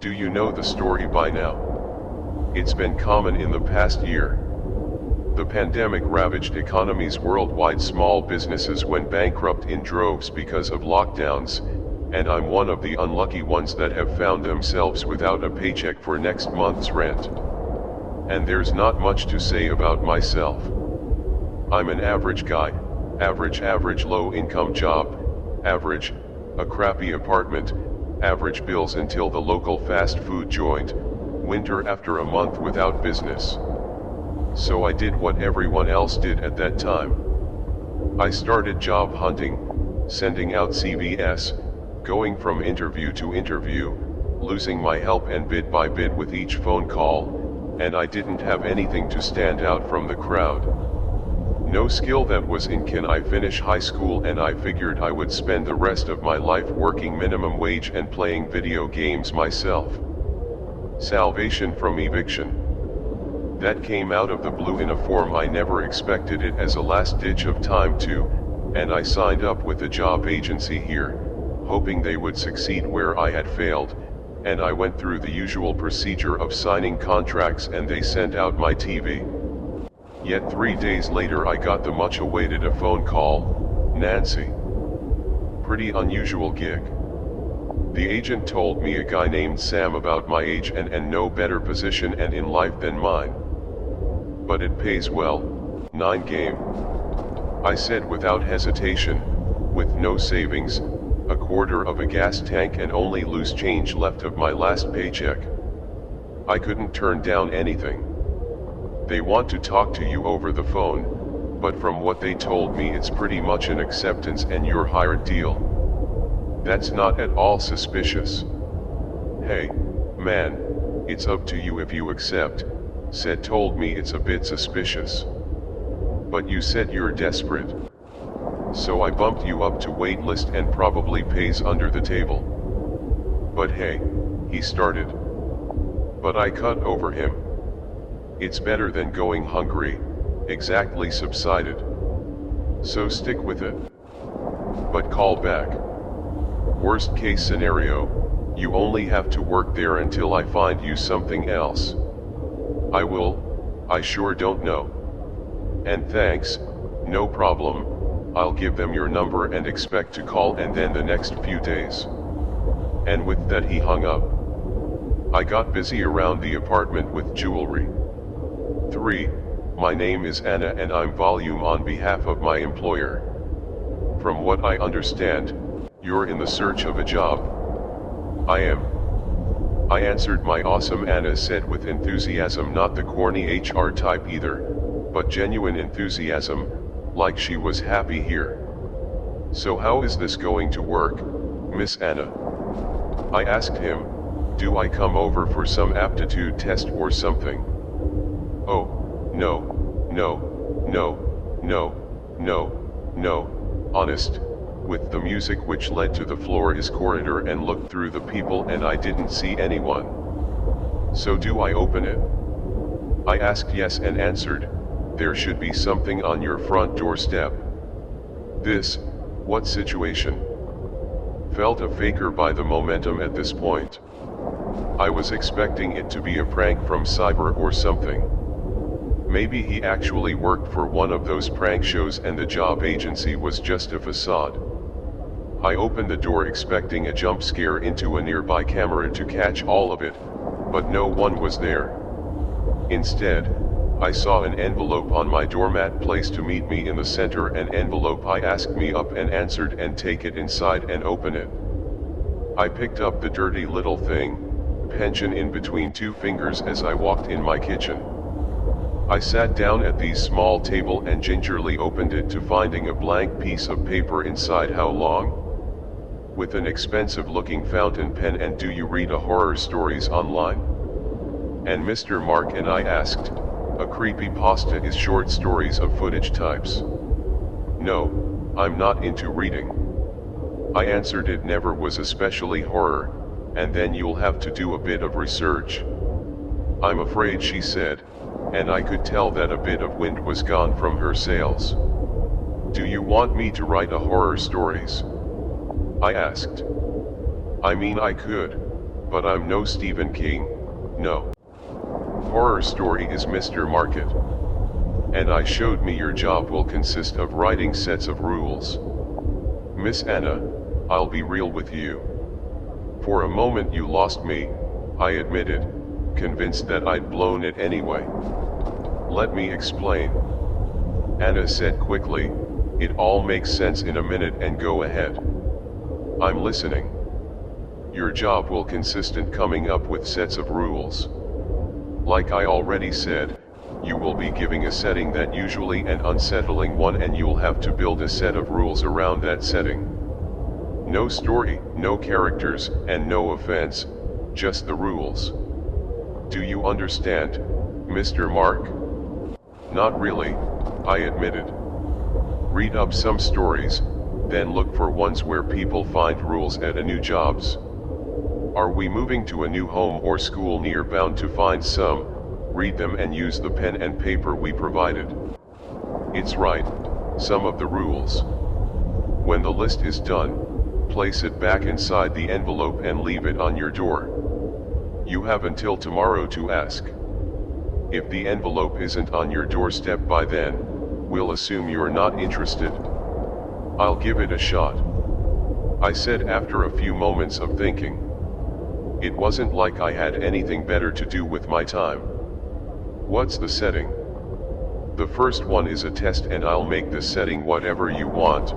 Do you know the story by now? It's been common in the past year. The pandemic ravaged economies worldwide. Small businesses went bankrupt in droves because of lockdowns, and I'm one of the unlucky ones that have found themselves without a paycheck for next month's rent. And there's not much to say about myself. I'm an average guy, average low income job, average, a crappy apartment, average bills until the local fast food joint, winter after a month without business. So I did what everyone else did at that time. I started job hunting, sending out CVs, going from interview to interview, losing my help and bit by bit with each phone call, and I didn't have anything to stand out from the crowd. No skill that was in. Can I finish high school, and I figured I would spend the rest of my life working minimum wage and playing video games myself. Salvation from eviction. That came out of the blue in a form I never expected it, as a last ditch of time too, and I signed up with a job agency here, hoping they would succeed where I had failed, and I went through the usual procedure of signing contracts and they sent out my TV. Yet 3 days later I got the much awaited phone call. Nancy. Pretty unusual gig. The agent told me a guy named Sam about my age and no better position and in life than mine. But it pays well, 9 game. I said without hesitation, with no savings, a quarter of a gas tank and only loose change left of my last paycheck. I couldn't turn down anything. They want to talk to you over the phone, but from what they told me it's pretty much an acceptance and you're hired deal. That's not at all suspicious. Hey, man, it's up to you if you accept, told me it's a bit suspicious. But you said you're desperate. So I bumped you up to wait list and probably pays under the table. But hey, he started. But I cut over him. It's better than going hungry, exactly subsided. So stick with it. But call back. Worst case scenario, you only have to work there until I find you something else. I sure don't know. And thanks, no problem, I'll give them your number and expect to call and then the next few days. And with that he hung up. I got busy around the apartment with jewelry. 3. My name is Anna and I'm volume on behalf of my employer. From what I understand, you're in the search of a job. I am. I answered. My awesome Anna said with enthusiasm, not the corny HR type either, but genuine enthusiasm, like she was happy here. So how is this going to work, Miss Anna? I asked him, do I come over for some aptitude test or something? Oh, no, honest. With the music which led to the floor is corridor and looked through the people and I didn't see anyone. So do I open it? I asked yes and answered, there should be something on your front doorstep. This, what situation? Felt a faker by the momentum at this point. I was expecting it to be a prank from Cyber or something. Maybe he actually worked for one of those prank shows and the job agency was just a facade. I opened the door expecting a jump scare into a nearby camera to catch all of it, but no one was there. Instead, I saw an envelope on my doormat placed to meet me in the center. An envelope I asked me up and answered and take it inside and open it. I picked up the dirty little thing, pension in between 2 fingers as I walked in my kitchen. I sat down at the small table and gingerly opened it to finding a blank piece of paper inside. How long? With an expensive looking fountain pen. And do you read horror stories online? And Mr. Mark and I asked, a creepypasta is short stories of footage types. No, I'm not into reading. I answered, it never was especially horror, and then you'll have to do a bit of research. I'm afraid, she said, and I could tell that a bit of wind was gone from her sails. Do you want me to write horror stories? I asked. I mean, I could, but I'm no Stephen King, no. Horror story is Mr. Market. And I showed me your job will consist of writing sets of rules. Miss Anna, I'll be real with you. For a moment you lost me, I admitted, convinced that I'd blown it anyway. Let me explain. Anna said quickly, it all makes sense in a minute and go ahead. I'm listening. Your job will consist in coming up with sets of rules. Like I already said, you will be giving a setting that usually an unsettling one and you'll have to build a set of rules around that setting. No story, no characters, and no offense, just the rules. Do you understand, Mr. Mark? Not really, I admitted. Read up some stories, then look for ones where people find rules at a new jobs. Are we moving to a new home or school near? Bound to find some, read them and use the pen and paper we provided. It's right, some of the rules. When the list is done, place it back inside the envelope and leave it on your door. You have until tomorrow to ask. If the envelope isn't on your doorstep by then, we'll assume you're not interested. I'll give it a shot, I said after a few moments of thinking. It wasn't like I had anything better to do with my time. What's the setting? The first one is a test and I'll make the setting whatever you want.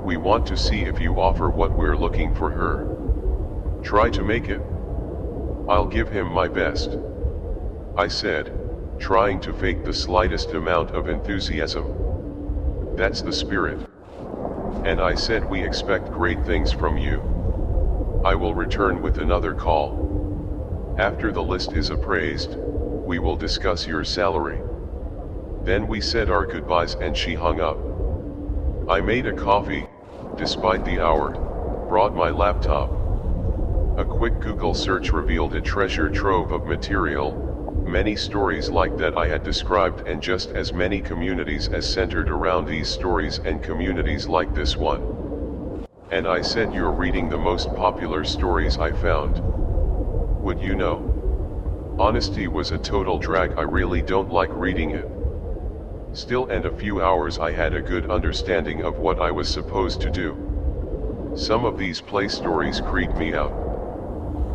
We want to see if you offer what we're looking for her. Try to make it. I'll give him my best, I said, trying to fake the slightest amount of enthusiasm. That's the spirit. And I said we expect great things from you. I will return with another call. After the list is appraised, we will discuss your salary. Then we said our goodbyes and she hung up. I made a coffee, despite the hour, brought my laptop. A quick Google search revealed a treasure trove of material, many stories like that I had described and just as many communities as centered around these stories and communities like this one. And I said you're reading the most popular stories I found. Would you know? Honesty was a total drag. I really don't like reading it. Still, in a few hours I had a good understanding of what I was supposed to do. Some of these play stories creep me out.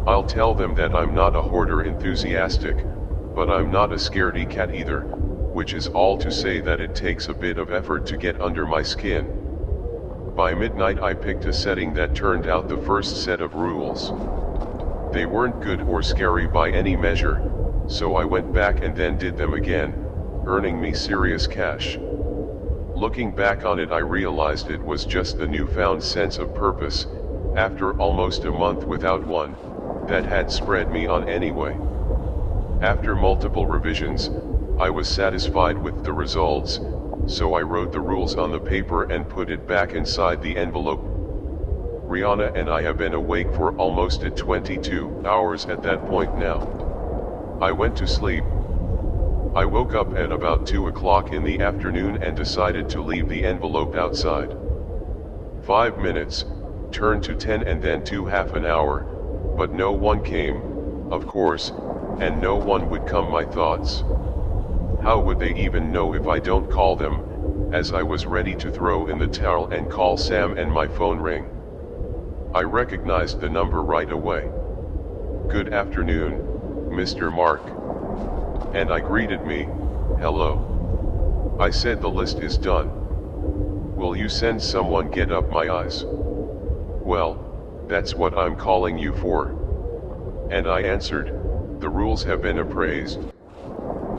I'll tell them that I'm not a hoarder enthusiastic, but I'm not a scaredy cat either, which is all to say that it takes a bit of effort to get under my skin. By midnight I picked a setting that turned out the first set of rules. They weren't good or scary by any measure, so I went back and then did them again, earning me serious cash. Looking back on it I realized it was just the newfound sense of purpose, after almost a month without one, that had spread me on anyway. After multiple revisions, I was satisfied with the results, so I wrote the rules on the paper and put it back inside the envelope. Rihanna and I have been awake for almost 22 hours at that point now. I went to sleep. I woke up at about 2 o'clock in the afternoon and decided to leave the envelope outside. 5 minutes, turned to 10 and then to half an hour, but no one came, of course, and no one would come. My thoughts. How would they even know if I don't call them, as I was ready to throw in the towel and call Sam and my phone rang. I recognized the number right away. Good afternoon, Mr. Mark. And I greeted me, hello. I said the list is done. Will you send someone? Get up my eyes. Well, that's what I'm calling you for. And I answered, the rules have been appraised.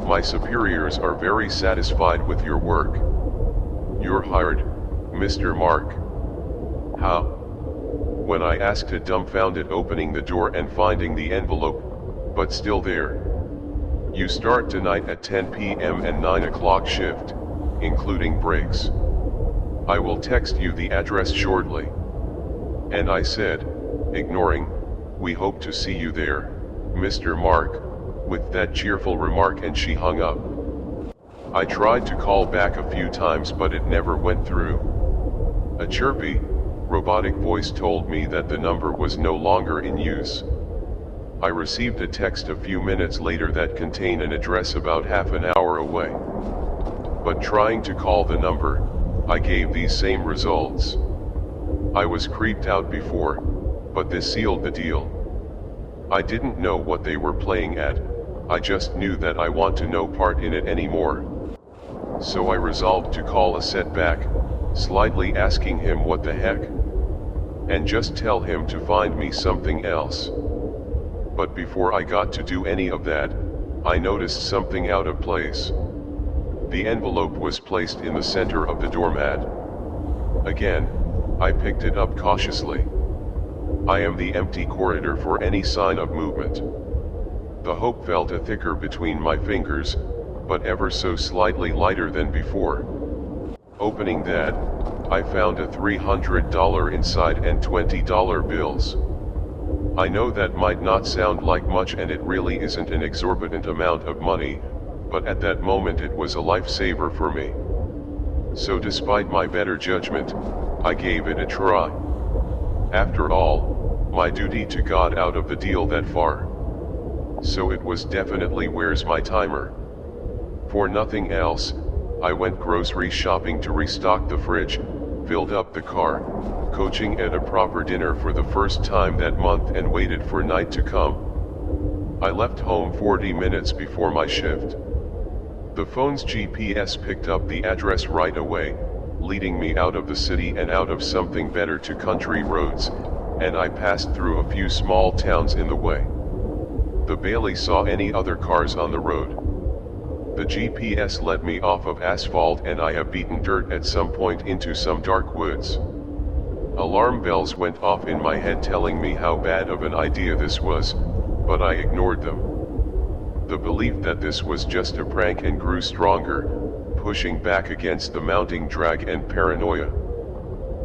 My superiors are very satisfied with your work. You're hired, Mr. Mark. How? When I asked it, dumbfounded, opening the door and finding the envelope, but still there. You start tonight at 10 p.m. and 9 o'clock shift, including breaks. I will text you the address shortly. And I said, ignoring, we hope to see you there, Mr. Mark, with that cheerful remark, and she hung up. I tried to call back a few times but it never went through. A chirpy, robotic voice told me that the number was no longer in use. I received a text a few minutes later that contained an address about half an hour away. But trying to call the number, I gave these same results. I was creeped out before, but this sealed the deal. I didn't know what they were playing at, I just knew that I want to no part in it anymore. So I resolved to call a setback, slightly asking him what the heck, and just tell him to find me something else. But before I got to do any of that, I noticed something out of place. The envelope was placed in the center of the doormat. Again, I picked it up cautiously. I am the empty corridor for any sign of movement. The hope felt a thicker between my fingers, but ever so slightly lighter than before. Opening that, I found a $300 inside and $20 bills. I know that might not sound like much, and it really isn't an exorbitant amount of money, but at that moment it was a lifesaver for me. So despite my better judgment, I gave it a try. After all, my duty to God out of the deal that far. So it was definitely where's my timer. For nothing else, I went grocery shopping to restock the fridge, filled up the car, coaching at a proper dinner for the first time that month, and waited for night to come. I left home 40 minutes before my shift. The phone's GPS picked up the address right away, leading me out of the city and out of something better to country roads, and I passed through a few small towns in the way. I barely saw any other cars on the road. The GPS led me off of asphalt, and I have beaten dirt at some point into some dark woods. Alarm bells went off in my head telling me how bad of an idea this was, but I ignored them. The belief that this was just a prank and grew stronger, pushing back against the mounting drag and paranoia.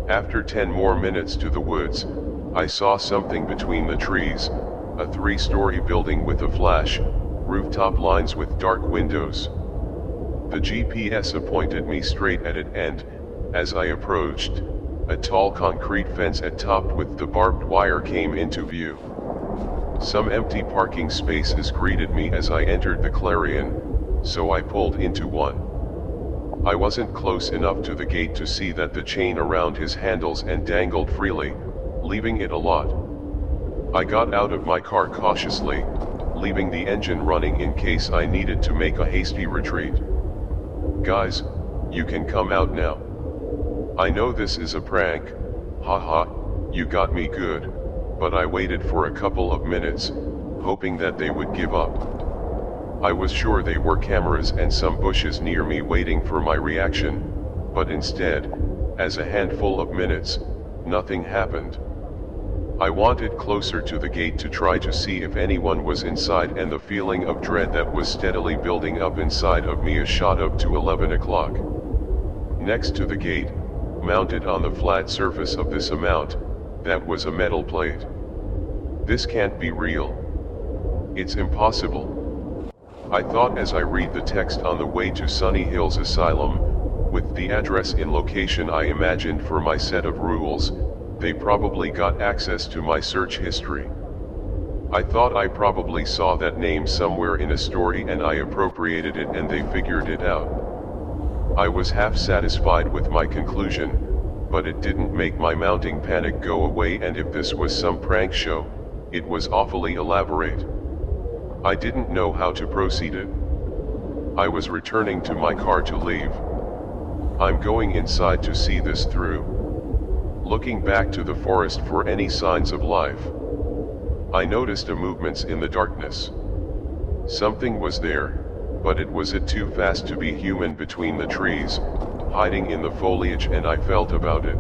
After 10 more minutes to the woods, I saw something between the trees, a 3-story building with a flash, rooftop lines with dark windows. The GPS pointed me straight at it, and, as I approached, a tall concrete fence topped with the barbed wire came into view. Some empty parking spaces greeted me as I entered the Clarion, so I pulled into one. I wasn't close enough to the gate to see that the chain around his handles and dangled freely, leaving it a lot. I got out of my car cautiously, leaving the engine running in case I needed to make a hasty retreat. Guys, you can come out now. I know this is a prank, haha, you got me good, but I waited for a couple of minutes, hoping that they would give up. I was sure they were cameras and some bushes near me waiting for my reaction, but instead, as a handful of minutes, nothing happened. I wanted closer to the gate to try to see if anyone was inside, and the feeling of dread that was steadily building up inside of me shot up to 11 o'clock. Next to the gate, mounted on the flat surface of this amount, that was a metal plate. This can't be real. It's impossible. I thought as I read the text on the way to Sunny Hills Asylum, with the address in location I imagined for my set of rules, they probably got access to my search history. I thought I probably saw that name somewhere in a story and I appropriated it and they figured it out. I was half satisfied with my conclusion, but it didn't make my mounting panic go away, and if this was some prank show, it was awfully elaborate. I didn't know how to proceed it. I was returning to my car to leave. I'm going inside to see this through. Looking back to the forest for any signs of life. I noticed a movements in the darkness. Something was there, but it was too fast to be human between the trees, hiding in the foliage, and I felt about it.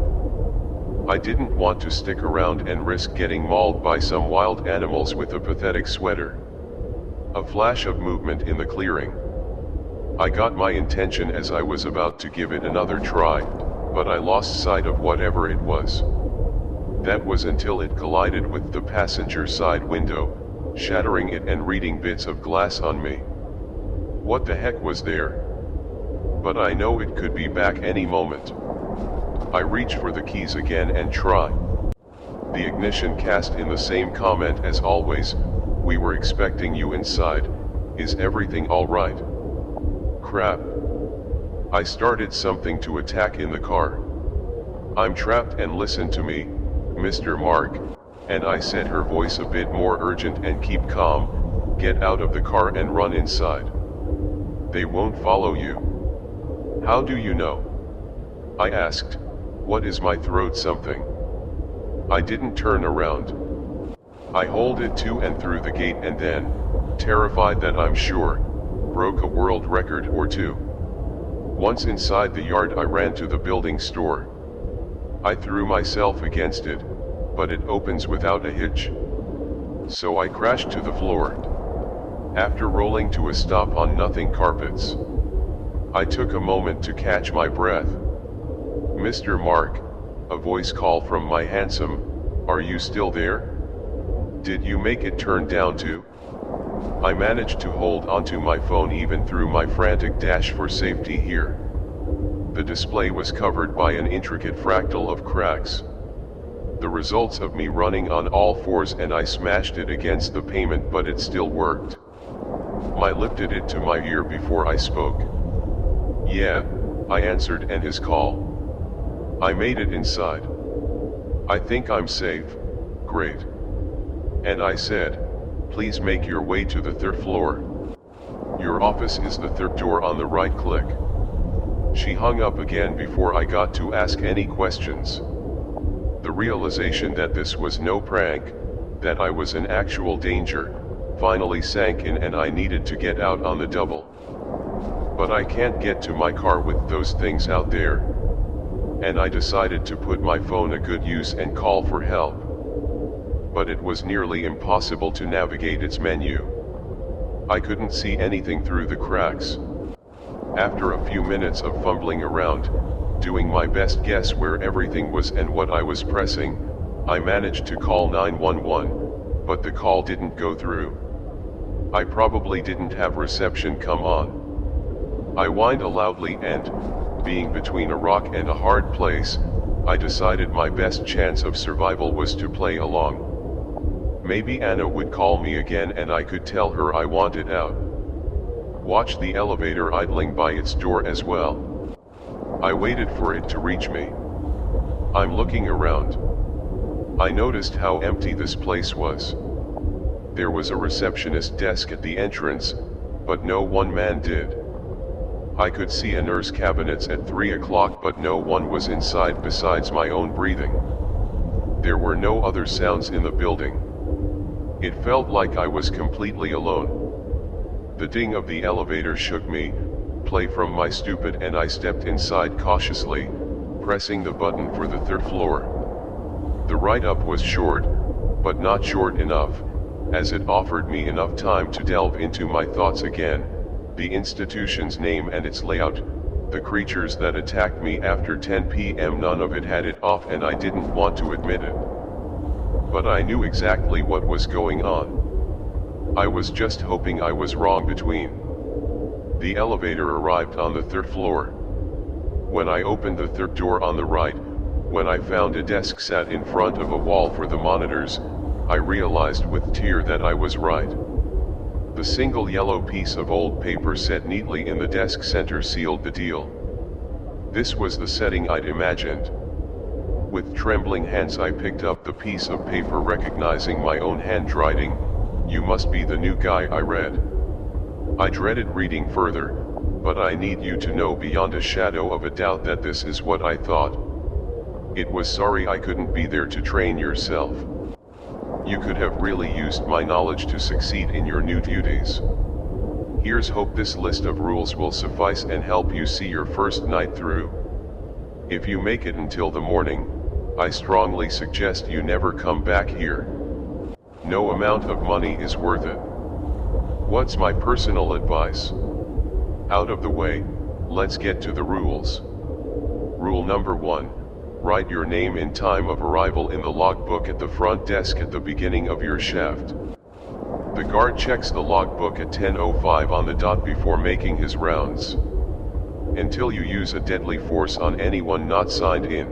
I didn't want to stick around and risk getting mauled by some wild animals with a pathetic sweater. A flash of movement in the clearing. I got my intention as I was about to give it another try, but I lost sight of whatever it was. That was until it collided with the passenger side window, shattering it and reading bits of glass on me. What the heck was there? But I know it could be back any moment. I reach for the keys again and try. The ignition cast in the same comment as always, We were expecting you inside. Is everything alright? Crap. I started something to attack in the car. I'm trapped and listen to me, Mr. Mark, and I said, her voice a bit more urgent, and keep calm, get out of the car and run inside. They won't follow you. How do you know? I asked. What is my throat something? I didn't turn around. I hold it to and through the gate, and then, terrified that I'm sure, broke a world record or two. Once inside the yard, I ran to the building store. I threw myself against it, but it opens without a hitch. So I crashed to the floor. After rolling to a stop on nothing carpets, I took a moment to catch my breath. Mr. Mark, a voice called from my hansom, are you still there? Did you make it turn down too? I managed to hold onto my phone even through my frantic dash for safety here. The display was covered by an intricate fractal of cracks. The results of me running on all fours, and I smashed it against the pavement, but it still worked. I lifted it to my ear before I spoke. Yeah, I answered and his call. I made it inside. I think I'm safe. Great. And I said, please make your way to the third floor. Your office is the third door on the right, click. She hung up again before I got to ask any questions. The realization that this was no prank, that I was in actual danger, finally sank in, and I needed to get out on the double. But I can't get to my car with those things out there. And I decided to put my phone to good use and call for help. But it was nearly impossible to navigate its menu. I couldn't see anything through the cracks. After a few minutes of fumbling around, doing my best guess where everything was and what I was pressing, I managed to call 911, but the call didn't go through. I probably didn't have reception come on. I whined loudly, and, being between a rock and a hard place, I decided my best chance of survival was to play along. Maybe Anna would call me again and I could tell her I wanted out. Watch the elevator idling by its door as well. I waited for it to reach me. I'm looking around. I noticed how empty this place was. There was a receptionist desk at the entrance, but no one man did. I could see a nurse cabinets at 3 o'clock, but no one was inside besides my own breathing. There were no other sounds in the building. It felt like I was completely alone. The ding of the elevator shook me, play from my stupid, and I stepped inside cautiously, pressing the button for the third floor. The ride up was short, but not short enough, as it offered me enough time to delve into my thoughts again, the institution's name and its layout, the creatures that attacked me after 10 p.m. None of it had it off, and I didn't want to admit it. But I knew exactly what was going on. I was just hoping I was wrong. The elevator arrived on the third floor. When I opened the third door on the right, when I found a desk sat in front of a wall for the monitors, I realized with tear that I was right. The single yellow piece of old paper set neatly in the desk center sealed the deal. This was the setting I'd imagined. With trembling hands I picked up the piece of paper, recognizing my own handwriting. You must be the new guy, I read. I dreaded reading further, but I need you to know beyond a shadow of a doubt that this is what I thought. It was sorry I couldn't be there to train yourself. You could have really used my knowledge to succeed in your new duties. Here's hope this list of rules will suffice and help you see your first night through. If you make it until the morning, I strongly suggest you never come back here. No amount of money is worth it. What's my personal advice? Out of the way, let's get to the rules. Rule number 1. Write your name and time of arrival in the logbook at the front desk at the beginning of your shift. The guard checks the logbook at 10:05 on the dot before making his rounds. Until you use a deadly force on anyone not signed in.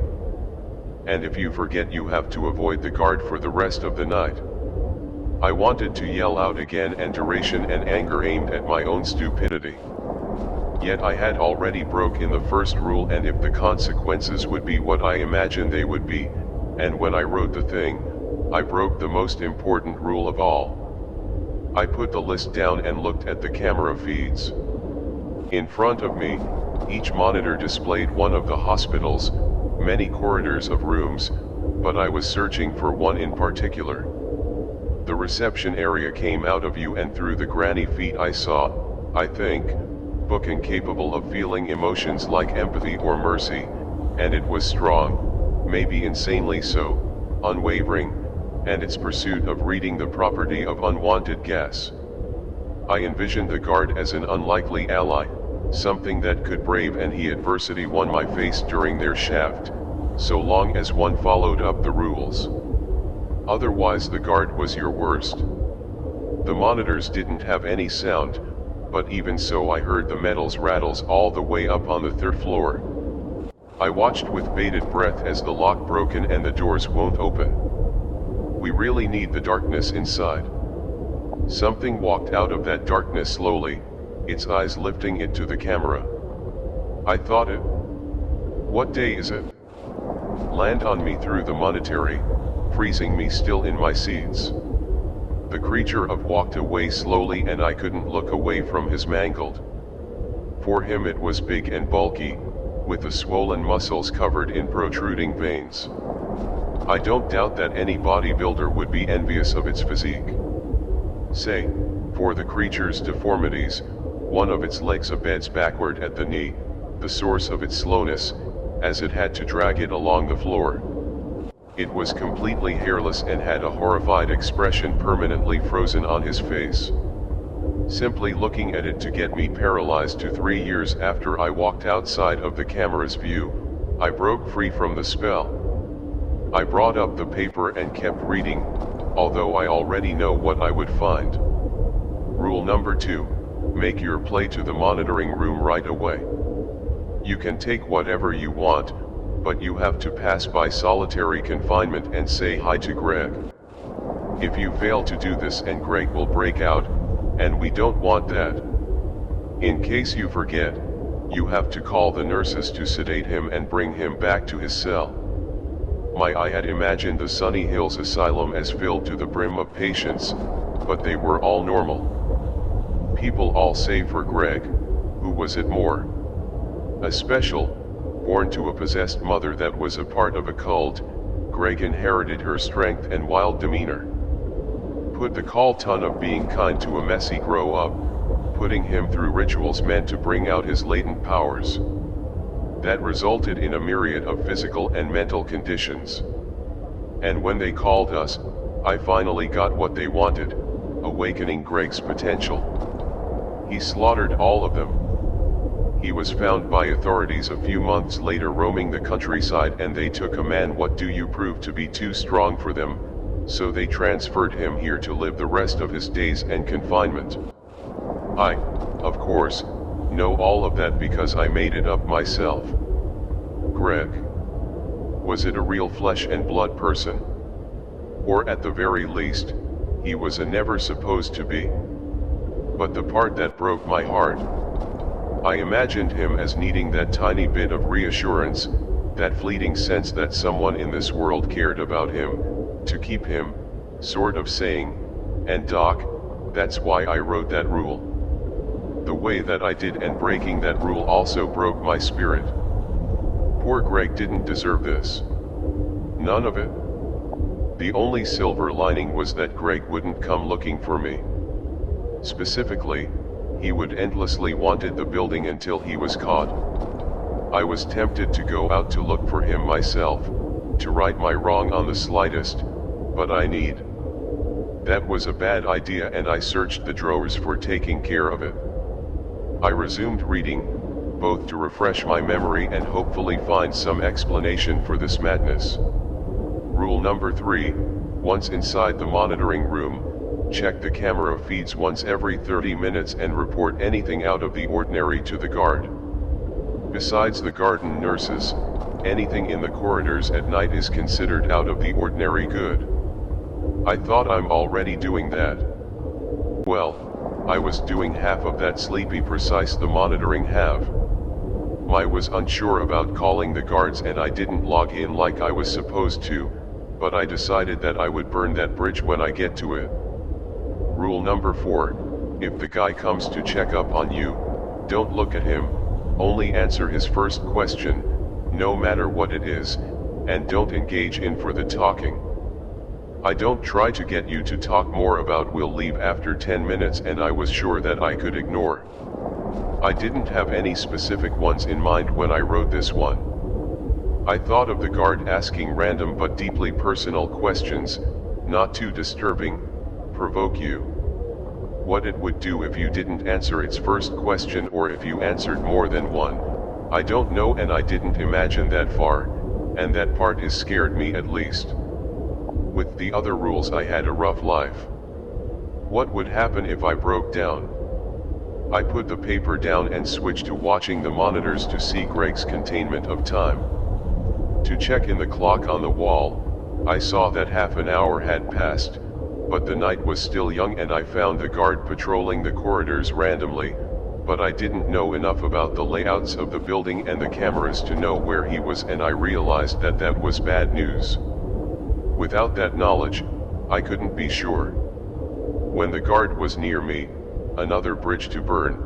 And if you forget, you have to avoid the guard for the rest of the night. I wanted to yell out again, and duration and anger aimed at my own stupidity. Yet I had already broken the first rule, and if the consequences would be what I imagined they would be, and when I wrote the thing, I broke the most important rule of all. I put the list down and looked at the camera feeds. In front of me, each monitor displayed one of the hospital's many corridors of rooms, but I was searching for one in particular. The reception area came out of view, and through the granny feet I saw, I think, book incapable of feeling emotions like empathy or mercy, and it was strong, maybe insanely so, unwavering, and its pursuit of reading the property of unwanted guess. I envisioned the guard as an unlikely ally, something that could brave any adversity one might face during their shift, so long as one followed up the rules. Otherwise the guard was your worst. The monitors didn't have any sound, but even so I heard the metals rattles all the way up on the third floor. I watched with bated breath as the lock broken and the doors won't open. We really need the darkness inside. Something walked out of that darkness slowly, its eyes lifting it to the camera. I thought it. What day is it? Land on me through the monetary, freezing me still in my seats. The creature walked away slowly, and I couldn't look away from his mangled. For him it was big and bulky, with the swollen muscles covered in protruding veins. I don't doubt that any bodybuilder would be envious of its physique. Say, for the creature's deformities, one of its legs bends backward at the knee, the source of its slowness, as it had to drag it along the floor. It was completely hairless and had a horrified expression permanently frozen on his face. Simply looking at it to get me paralyzed. 3 years after I walked outside of the camera's view, I broke free from the spell. I brought up the paper and kept reading, although I already know what I would find. Rule number 2, make your play to the monitoring room right away. You can take whatever you want, but you have to pass by solitary confinement and say hi to Greg. If you fail to do this, and Greg will break out, and we don't want that. In case you forget, you have to call the nurses to sedate him and bring him back to his cell. I had imagined the Sunny Hills Asylum as filled to the brim of patients, but they were all normal. People all save for Greg, who was it more? A special, born to a possessed mother that was a part of a cult. Greg inherited her strength and wild demeanor. Put the call ton of being kind to a messy grow up, putting him through rituals meant to bring out his latent powers. That resulted in a myriad of physical and mental conditions. And when they called us, I finally got what they wanted, awakening Greg's potential. He slaughtered all of them. He was found by authorities a few months later roaming the countryside, and they took a man what do you prove to be too strong for them, so they transferred him here to live the rest of his days in confinement. I, of course, know all of that because I made it up myself. Greg. Was it a real flesh and blood person? Or at the very least, he was a never supposed to be. But the part that broke my heart, I imagined him as needing that tiny bit of reassurance, that fleeting sense that someone in this world cared about him, to keep him, sort of saying, and Doc, that's why I wrote that rule. The way that I did, and breaking that rule also broke my spirit. Poor Greg didn't deserve this. None of it. The only silver lining was that Greg wouldn't come looking for me. Specifically, he would endlessly wanted the building until he was caught. I was tempted to go out to look for him myself, to right my wrong on the slightest, but that was a bad idea, and I searched the drawers for taking care of it. I resumed reading, both to refresh my memory and hopefully find some explanation for this madness. Rule number 3, once inside the monitoring room, check the camera feeds once every 30 minutes and report anything out of the ordinary to the guard. Besides the garden nurses, anything in the corridors at night is considered out of the ordinary good. I thought I'm already doing that. Well, I was doing half of that sleepy precise the monitoring half. I was unsure about calling the guards and I didn't log in like I was supposed to, but I decided that I would burn that bridge when I get to it. Rule number 4, if the guy comes to check up on you, don't look at him, only answer his first question, no matter what it is, and don't engage in for the talking. I don't try to get you to talk more about we'll leave after 10 minutes and I was sure that I could ignore. I didn't have any specific ones in mind when I wrote this one. I thought of the guard asking random but deeply personal questions, not too disturbing, provoke you. What it would do if you didn't answer its first question or if you answered more than one, I don't know and I didn't imagine that far, and that part is scared me at least. With the other rules I had a rough life. What would happen if I broke down? I put the paper down and switched to watching the monitors to see Greg's containment of time. To check in the clock on the wall, I saw that half an hour had passed, but the night was still young and I found the guard patrolling the corridors randomly, but I didn't know enough about the layouts of the building and the cameras to know where he was and I realized that that was bad news. Without that knowledge, I couldn't be sure. When the guard was near me, another bridge to burn.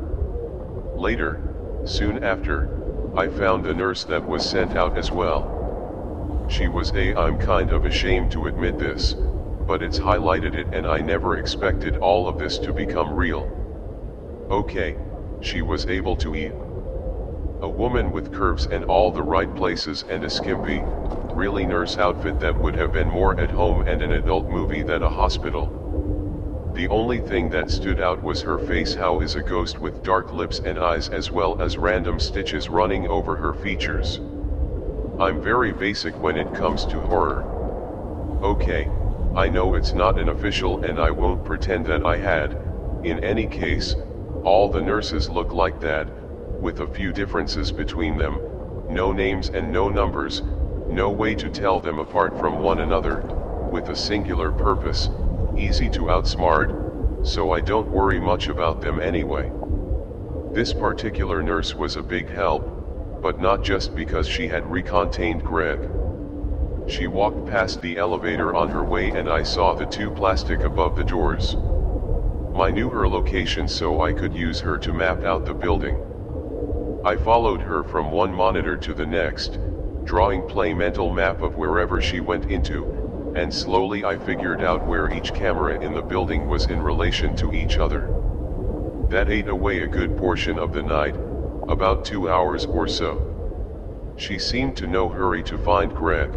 Later, soon after, I found the nurse that was sent out as well. She was I'm kind of ashamed to admit this, but it's highlighted it and I never expected all of this to become real. Okay, she was able to eat. A woman with curves and all the right places and a skimpy, really nurse outfit that would have been more at home and an adult movie than a hospital. The only thing that stood out was her face, how is a ghost with dark lips and eyes as well as random stitches running over her features. I'm very basic when it comes to horror. Okay, I know it's not an official and I won't pretend that I had, in any case, all the nurses look like that, with a few differences between them, no names and no numbers, no way to tell them apart from one another, with a singular purpose, easy to outsmart, so I don't worry much about them anyway. This particular nurse was a big help, but not just because she had recontained Greg. She walked past the elevator on her way and I saw the two plastic above the doors. I knew her location so I could use her to map out the building. I followed her from one monitor to the next, drawing play mental map of wherever she went into, and slowly I figured out where each camera in the building was in relation to each other. That ate away a good portion of the night, about 2 hours or so. She seemed to no hurry to find Greg.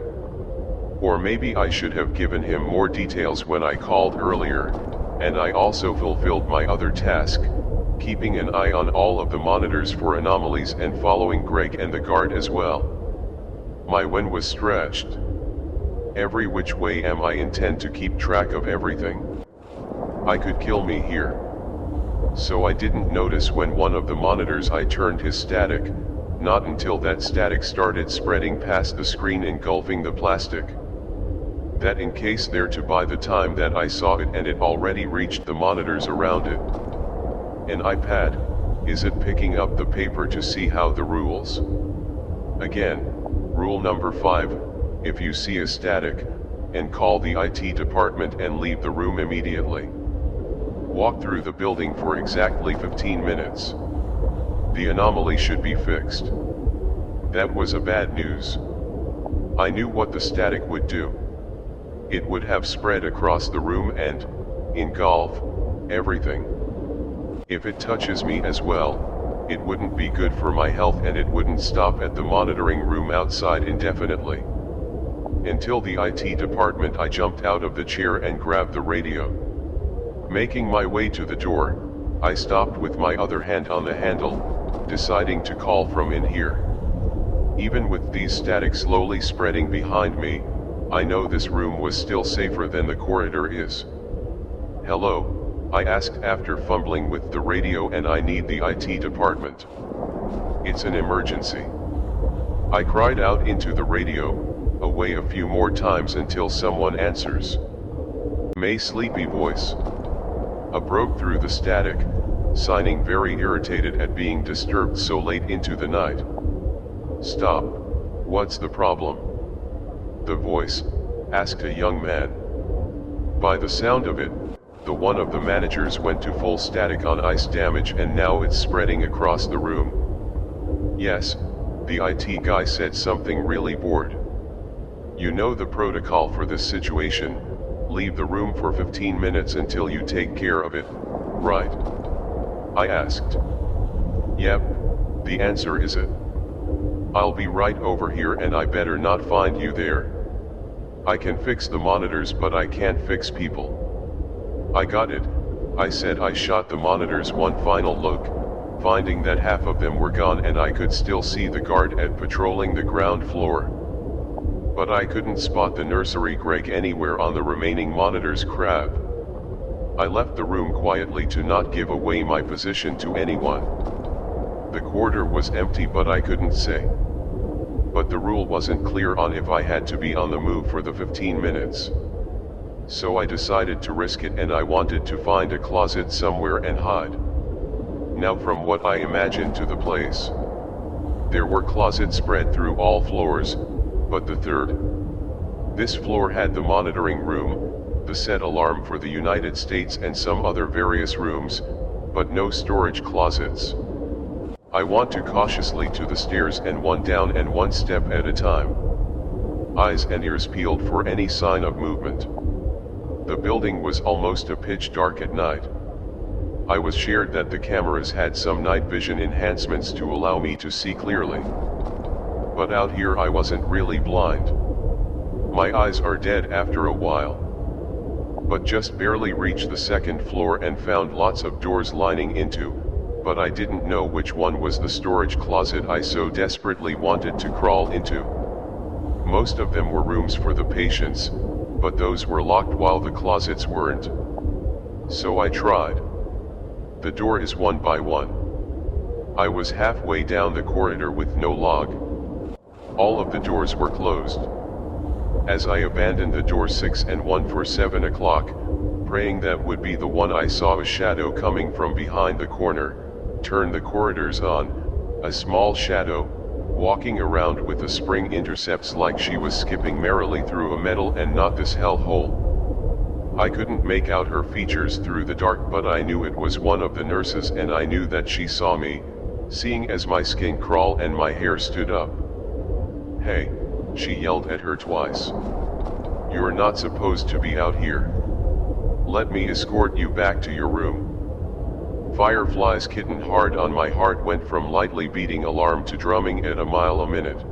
Or maybe I should have given him more details when I called earlier, and I also fulfilled my other task, keeping an eye on all of the monitors for anomalies and following Greg and the guard as well. My when was stretched. Every which way am I intend to keep track of everything. I could kill me here. So I didn't notice when one of the monitors I turned his static, not until that static started spreading past the screen engulfing the plastic. That encased there to by the time that I saw it and it already reached the monitors around it. An iPad, is it picking up the paper to see how the rules? Again, rule number 5. If you see a static, and call the IT department and leave the room immediately. Walk through the building for exactly 15 minutes. The anomaly should be fixed. That was a bad news. I knew what the static would do. It would have spread across the room and engulf everything. If it touches me as well, it wouldn't be good for my health and it wouldn't stop at the monitoring room outside indefinitely. Until the IT department I jumped out of the chair and grabbed the radio. Making my way to the door, I stopped with my other hand on the handle, deciding to call from in here. Even with these static slowly spreading behind me, I know this room was still safer than the corridor is. Hello, I asked after fumbling with the radio and I need the IT department. It's an emergency. I cried out into the radio, away a few more times until someone answers. May's sleepy voice. Broke through the static, signing very irritated at being disturbed so late into the night. Stop. What's the problem? The voice asked a young man. By the sound of it, the one of the managers went to full static on ice damage and now it's spreading across the room. Yes, the IT guy said something really bored. You know the protocol for this situation, leave the room for 15 minutes until you take care of it, right? I asked. Yep, the answer is it. I'll be right over here and I better not find you there. I can fix the monitors but I can't fix people. I got it, I said. I shot the monitors one final look, finding that half of them were gone and I could still see the guard Ed patrolling the ground floor. But I couldn't spot the nursery Greg anywhere on the remaining monitors. Crap. I left the room quietly to not give away my position to anyone. The corridor was empty but I couldn't say. But the rule wasn't clear on if I had to be on the move for the 15 minutes. So I decided to risk it and I wanted to find a closet somewhere and hide. Now from what I imagined to the place, there were closets spread through all floors, but the third. This floor had the monitoring room, the set alarm for the United States and some other various rooms, but no storage closets. I went cautiously to the stairs and one down and one step at a time. Eyes and ears peeled for any sign of movement. The building was almost a pitch dark at night. I was assured that the cameras had some night vision enhancements to allow me to see clearly. But out here I wasn't really blind. My eyes are dead after a while. But just barely reached the second floor and found lots of doors lining into, but I didn't know which one was the storage closet I so desperately wanted to crawl into. Most of them were rooms for the patients, but those were locked while the closets weren't. So I tried. The door is one by one. I was halfway down the corridor with no log. All of the doors were closed. As I abandoned the door 6 and 1 for 7 o'clock, praying that would be the one, I saw a shadow coming from behind the corner, turned the corridors on, a small shadow, walking around with the spring intercepts like she was skipping merrily through a metal and not this hellhole. I couldn't make out her features through the dark but I knew it was one of the nurses and I knew that she saw me, seeing as my skin crawled and my hair stood up. Hey, she yelled at her twice. You're not supposed to be out here. Let me escort you back to your room. Fireflies kitten hard on my heart went from lightly beating alarm to drumming at a mile a minute.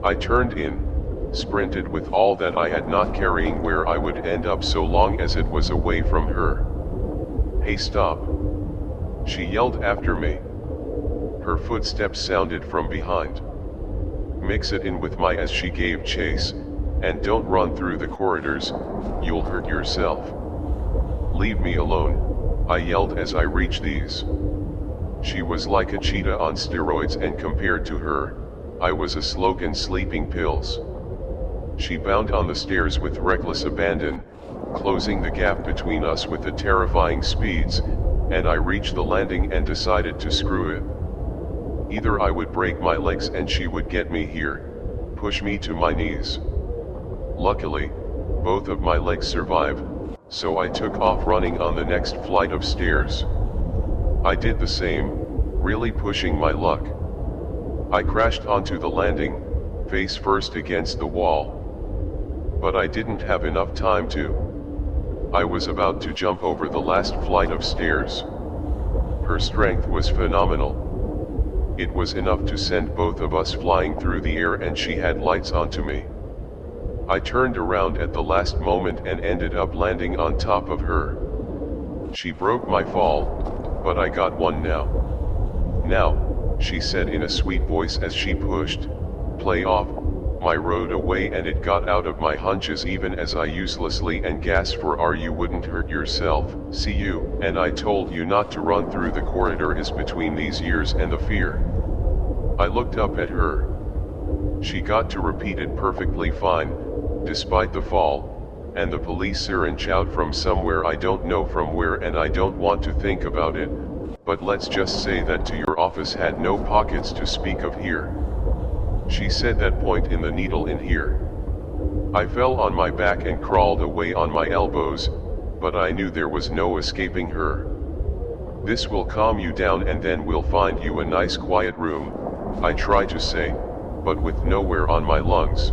I turned in, sprinted with all that I had, not caring where I would end up so long as it was away from her. Hey, stop! She yelled after me. Her footsteps sounded from behind. Mix it in with my as she gave chase, and don't run through the corridors, you'll hurt yourself. Leave me alone, I yelled as I reached these. She was like a cheetah on steroids and compared to her, I was a slogan sleeping pills. She bounded on the stairs with reckless abandon, closing the gap between us with the terrifying speeds, and I reached the landing and decided to screw it. Either I would break my legs and she would get me here, push me to my knees. Luckily, both of my legs survived, so I took off running on the next flight of stairs. I did the same, really pushing my luck. I crashed onto the landing, face first against the wall. But I didn't have enough time to. I was about to jump over the last flight of stairs. Her strength was phenomenal. It was enough to send both of us flying through the air and she had lights onto me. I turned around at the last moment and ended up landing on top of her. She broke my fall, but I got one now. Now, she said in a sweet voice as she pushed play off my road away and it got out of my hunches even as I uselessly and gasped for "Are you wouldn't hurt yourself, see you, and I told you not to run through the corridor is between these years and the fear." I looked up at her. She got to repeat it perfectly fine, despite the fall, and the police syringe out from somewhere I don't know from where, and I don't want to think about it, but let's just say that to your office had no pockets to speak of here. She said that point in the needle in here. I fell on my back and crawled away on my elbows, but I knew there was no escaping her. This will calm you down and then we'll find you a nice quiet room, I tried to say, but with nowhere on my lungs.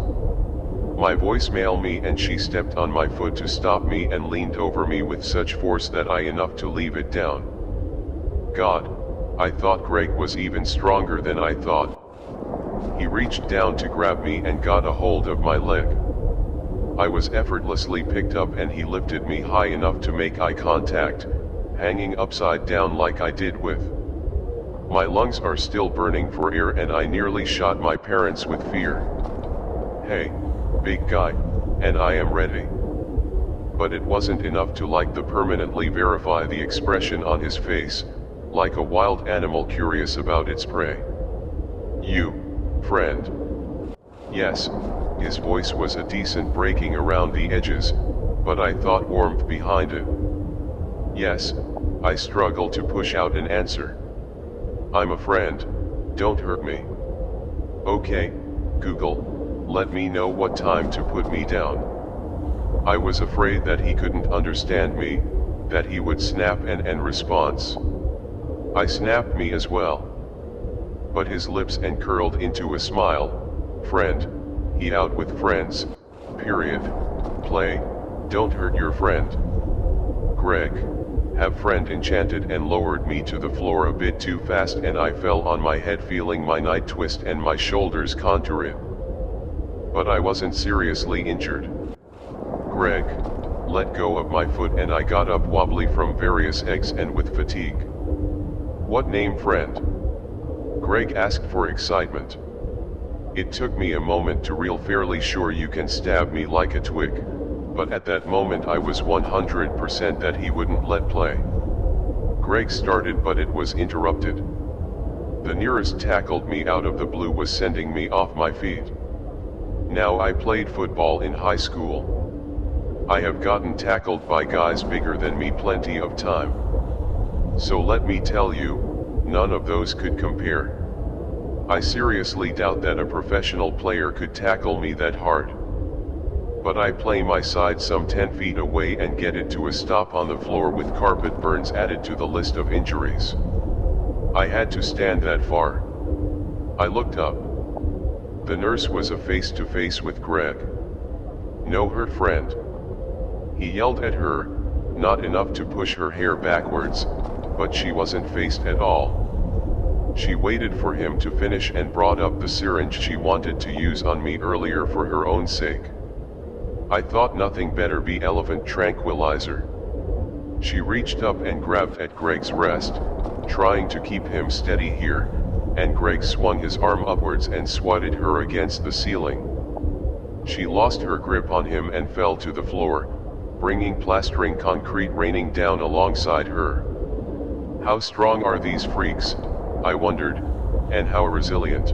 My voice mailed me and she stepped on my foot to stop me and leaned over me with such force that I enough to leave it down. God, I thought Greg was even stronger than I thought. He reached down to grab me and got a hold of my leg. I was effortlessly picked up and he lifted me high enough to make eye contact, hanging upside down like I did with. My lungs are still burning for air and I nearly shot my parents with fear. Hey, big guy, and I am ready. But it wasn't enough to permanently verify the expression on his face, like a wild animal curious about its prey. You, friend. Yes, his voice was a decent breaking around the edges, but I thought warmth behind it. Yes, I struggled to push out an answer. I'm a friend, don't hurt me. Okay, Google, let me know what time to put me down. I was afraid that he couldn't understand me, that he would snap and response. I snapped me as well. But his lips curled into a smile. Friend, he out with friends, period. Play, don't hurt your friend. Greg, have friend enchanted and lowered me to the floor a bit too fast and I fell on my head feeling my night twist and my shoulders contour it. But I wasn't seriously injured. Greg, let go of my foot and I got up wobbly from various eggs and with fatigue. What name, friend? Greg asked for excitement. It took me a moment to reel fairly sure you can stab me like a twig, but at that moment I was 100% that he wouldn't let play. Greg started but it was interrupted. The nearest tackled me out of the blue was sending me off my feet. Now I played football in high school. I have gotten tackled by guys bigger than me plenty of time. So let me tell you, none of those could compare. I seriously doubt that a professional player could tackle me that hard. But I play my side some 10 feet away and get it to a stop on the floor with carpet burns added to the list of injuries. I had to stand that far. I looked up. The nurse was a face-to-face with Greg. No hurt, friend. He yelled at her, not enough to push her hair backwards, but she wasn't phased at all. She waited for him to finish and brought up the syringe she wanted to use on me earlier for her own sake. I thought nothing better be elephant tranquilizer. She reached up and grabbed at Greg's wrist, trying to keep him steady here, and Greg swung his arm upwards and swatted her against the ceiling. She lost her grip on him and fell to the floor, bringing plastering concrete raining down alongside her. How strong are these freaks, I wondered, and how resilient.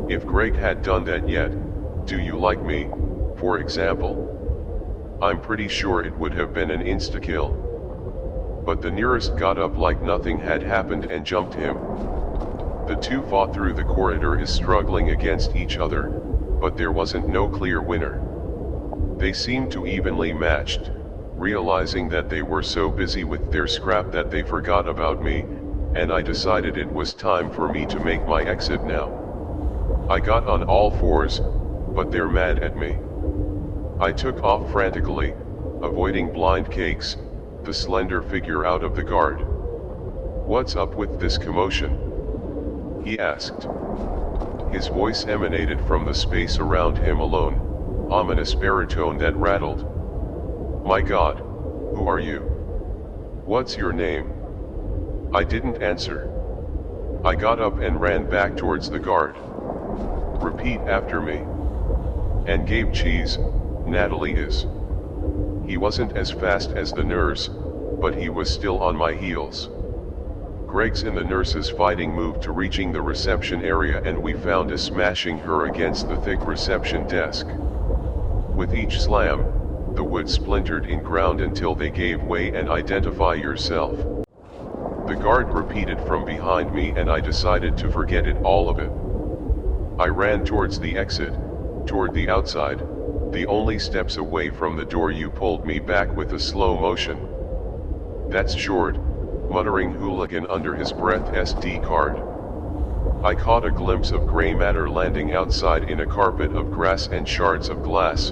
If Greg had done that yet, do you like me, for example? I'm pretty sure it would have been an insta-kill. But the nearest got up like nothing had happened and jumped him. The two fought through the corridor struggling against each other, but there wasn't no clear winner. They seemed to evenly matched, realizing that they were so busy with their scrap that they forgot about me, and I decided it was time for me to make my exit now. I got on all fours, but they're mad at me. I took off frantically, avoiding blind cakes, the slender figure out of the guard. What's up with this commotion? He asked. His voice emanated from the space around him alone, ominous baritone that rattled. My God, who are you? What's your name? I didn't answer. I got up and ran back towards the guard. Repeat after me. And gave cheese, Natalie is. He wasn't as fast as the nurse, but he was still on my heels. Greg's and the nurse's fighting moved to reaching the reception area and we found a smashing her against the thick reception desk. With each slam, The wood splintered in ground until they gave way, and identify yourself. The guard repeated from behind me, and I decided to forget it, all of it. I ran towards the exit, toward the outside, the only steps away from the door. You pulled me back with a slow motion. That's short, muttering hooligan under his breath. SD card. I caught a glimpse of gray matter landing outside in a carpet of grass and shards of glass,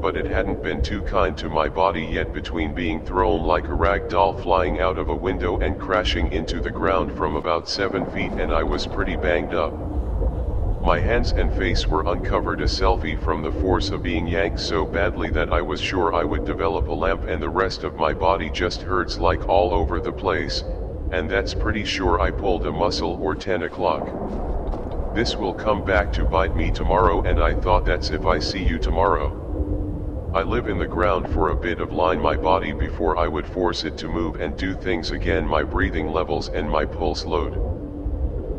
but it hadn't been too kind to my body yet. Between being thrown like a rag doll flying out of a window and crashing into the ground from about 7 feet, and I was pretty banged up. My hands and face were uncovered, a selfie from the force of being yanked so badly that I was sure I would develop a lamp, and the rest of my body just hurts like all over the place, and that's pretty sure I pulled a muscle or 10 o'clock. This will come back to bite me tomorrow, and I thought, that's if I see you tomorrow. I live in the ground for a bit of line my body before I would force it to move and do things again, my breathing levels and my pulse load.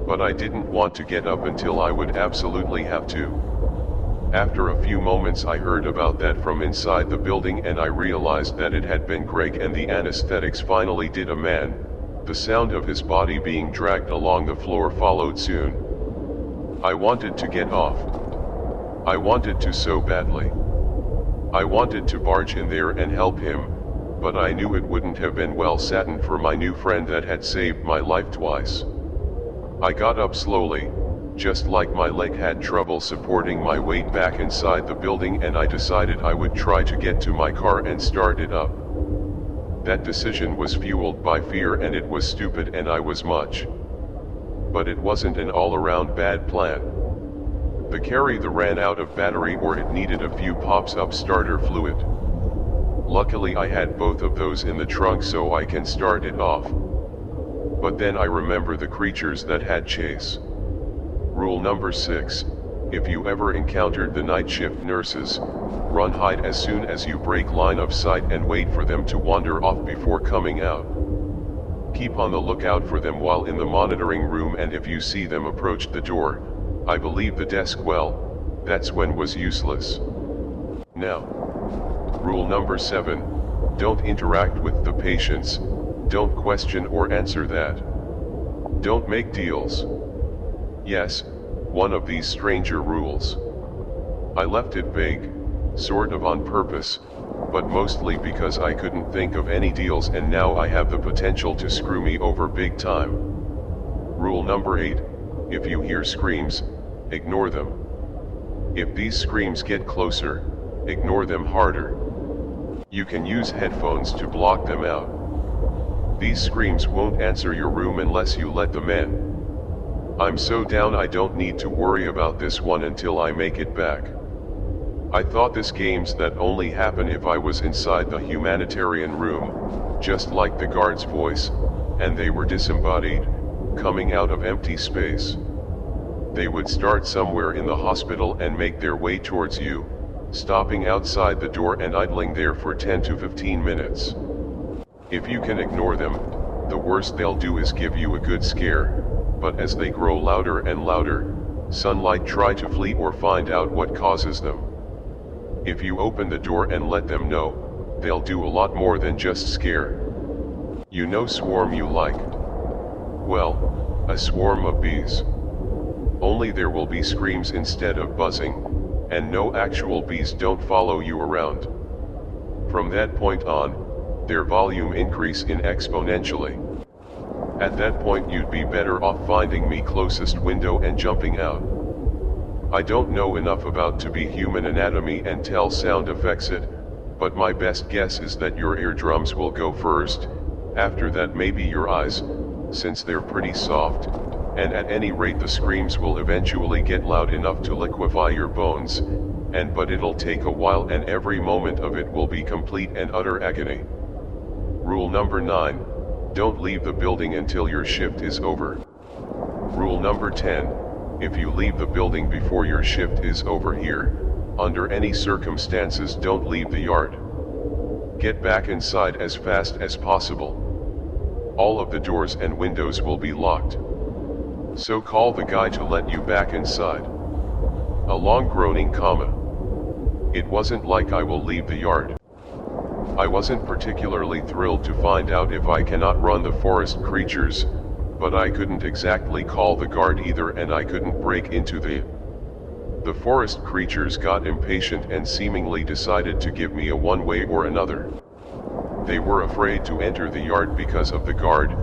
But I didn't want to get up until I would absolutely have to. After a few moments I heard about that from inside the building, and I realized that it had been Greg, and the anesthetics finally did a man. The sound of his body being dragged along the floor followed soon. I wanted to get off. I wanted to so badly. I wanted to barge in there and help him, but I knew it wouldn't have been well satin for my new friend that had saved my life twice. I got up slowly, just like my leg had trouble supporting my weight back inside the building, and I decided I would try to get to my car and start it up. That decision was fueled by fear, and it was stupid, and I was much. But it wasn't an all-around bad plan. The carry ran out of battery, or it needed a few pops of starter fluid. Luckily I had both of those in the trunk, so I can start it off. But then I remember the creatures that had chase. Rule number 6, if you ever encountered the night shift nurses, run, hide as soon as you break line of sight, and wait for them to wander off before coming out. Keep on the lookout for them while in the monitoring room, and if you see them approach the door, I believe the desk, well, that's when was useless. Now, rule number 7, don't interact with the patients, don't question or answer that. Don't make deals. Yes, one of these stranger rules. I left it vague, sort of on purpose, but mostly because I couldn't think of any deals, and now I have the potential to screw me over big time. Rule number 8, if you hear screams, ignore them. If these screams get closer, ignore them harder. You can use headphones to block them out. These screams won't answer your room unless you let them in. I'm so down I don't need to worry about this one until I make it back. I thought this games that only happen if I was inside the humanitarian room, just like the guard's voice, and they were disembodied, coming out of empty space. They would start somewhere in the hospital and make their way towards you, stopping outside the door and idling there for 10 to 15 minutes. If you can ignore them, the worst they'll do is give you a good scare, but as they grow louder and louder, sunlight, try to flee or find out what causes them. If you open the door and let them know, they'll do a lot more than just scare. You know swarm you like? Well, a swarm of bees. Only there will be screams instead of buzzing, and no actual bees don't follow you around. From that point on, their volume increase in exponentially. At that point you'd be better off finding me closest window and jumping out. I don't know enough about to be human anatomy and tell sound effects it, but my best guess is that your eardrums will go first, after that maybe your eyes, since they're pretty soft, and at any rate the screams will eventually get loud enough to liquefy your bones, but it'll take a while, and every moment of it will be complete and utter agony. Rule number 9, don't leave the building until your shift is over. Rule number 10, if you leave the building before your shift is over here, under any circumstances don't leave the yard. Get back inside as fast as possible. All of the doors and windows will be locked. So call the guy to let you back inside. A long groaning comma. It wasn't like I will leave the yard. I wasn't particularly thrilled to find out if I cannot run the forest creatures, but I couldn't exactly call the guard either, and I couldn't break into the forest creatures got impatient and seemingly decided to give me a one way or another. They were afraid to enter the yard because of the guard,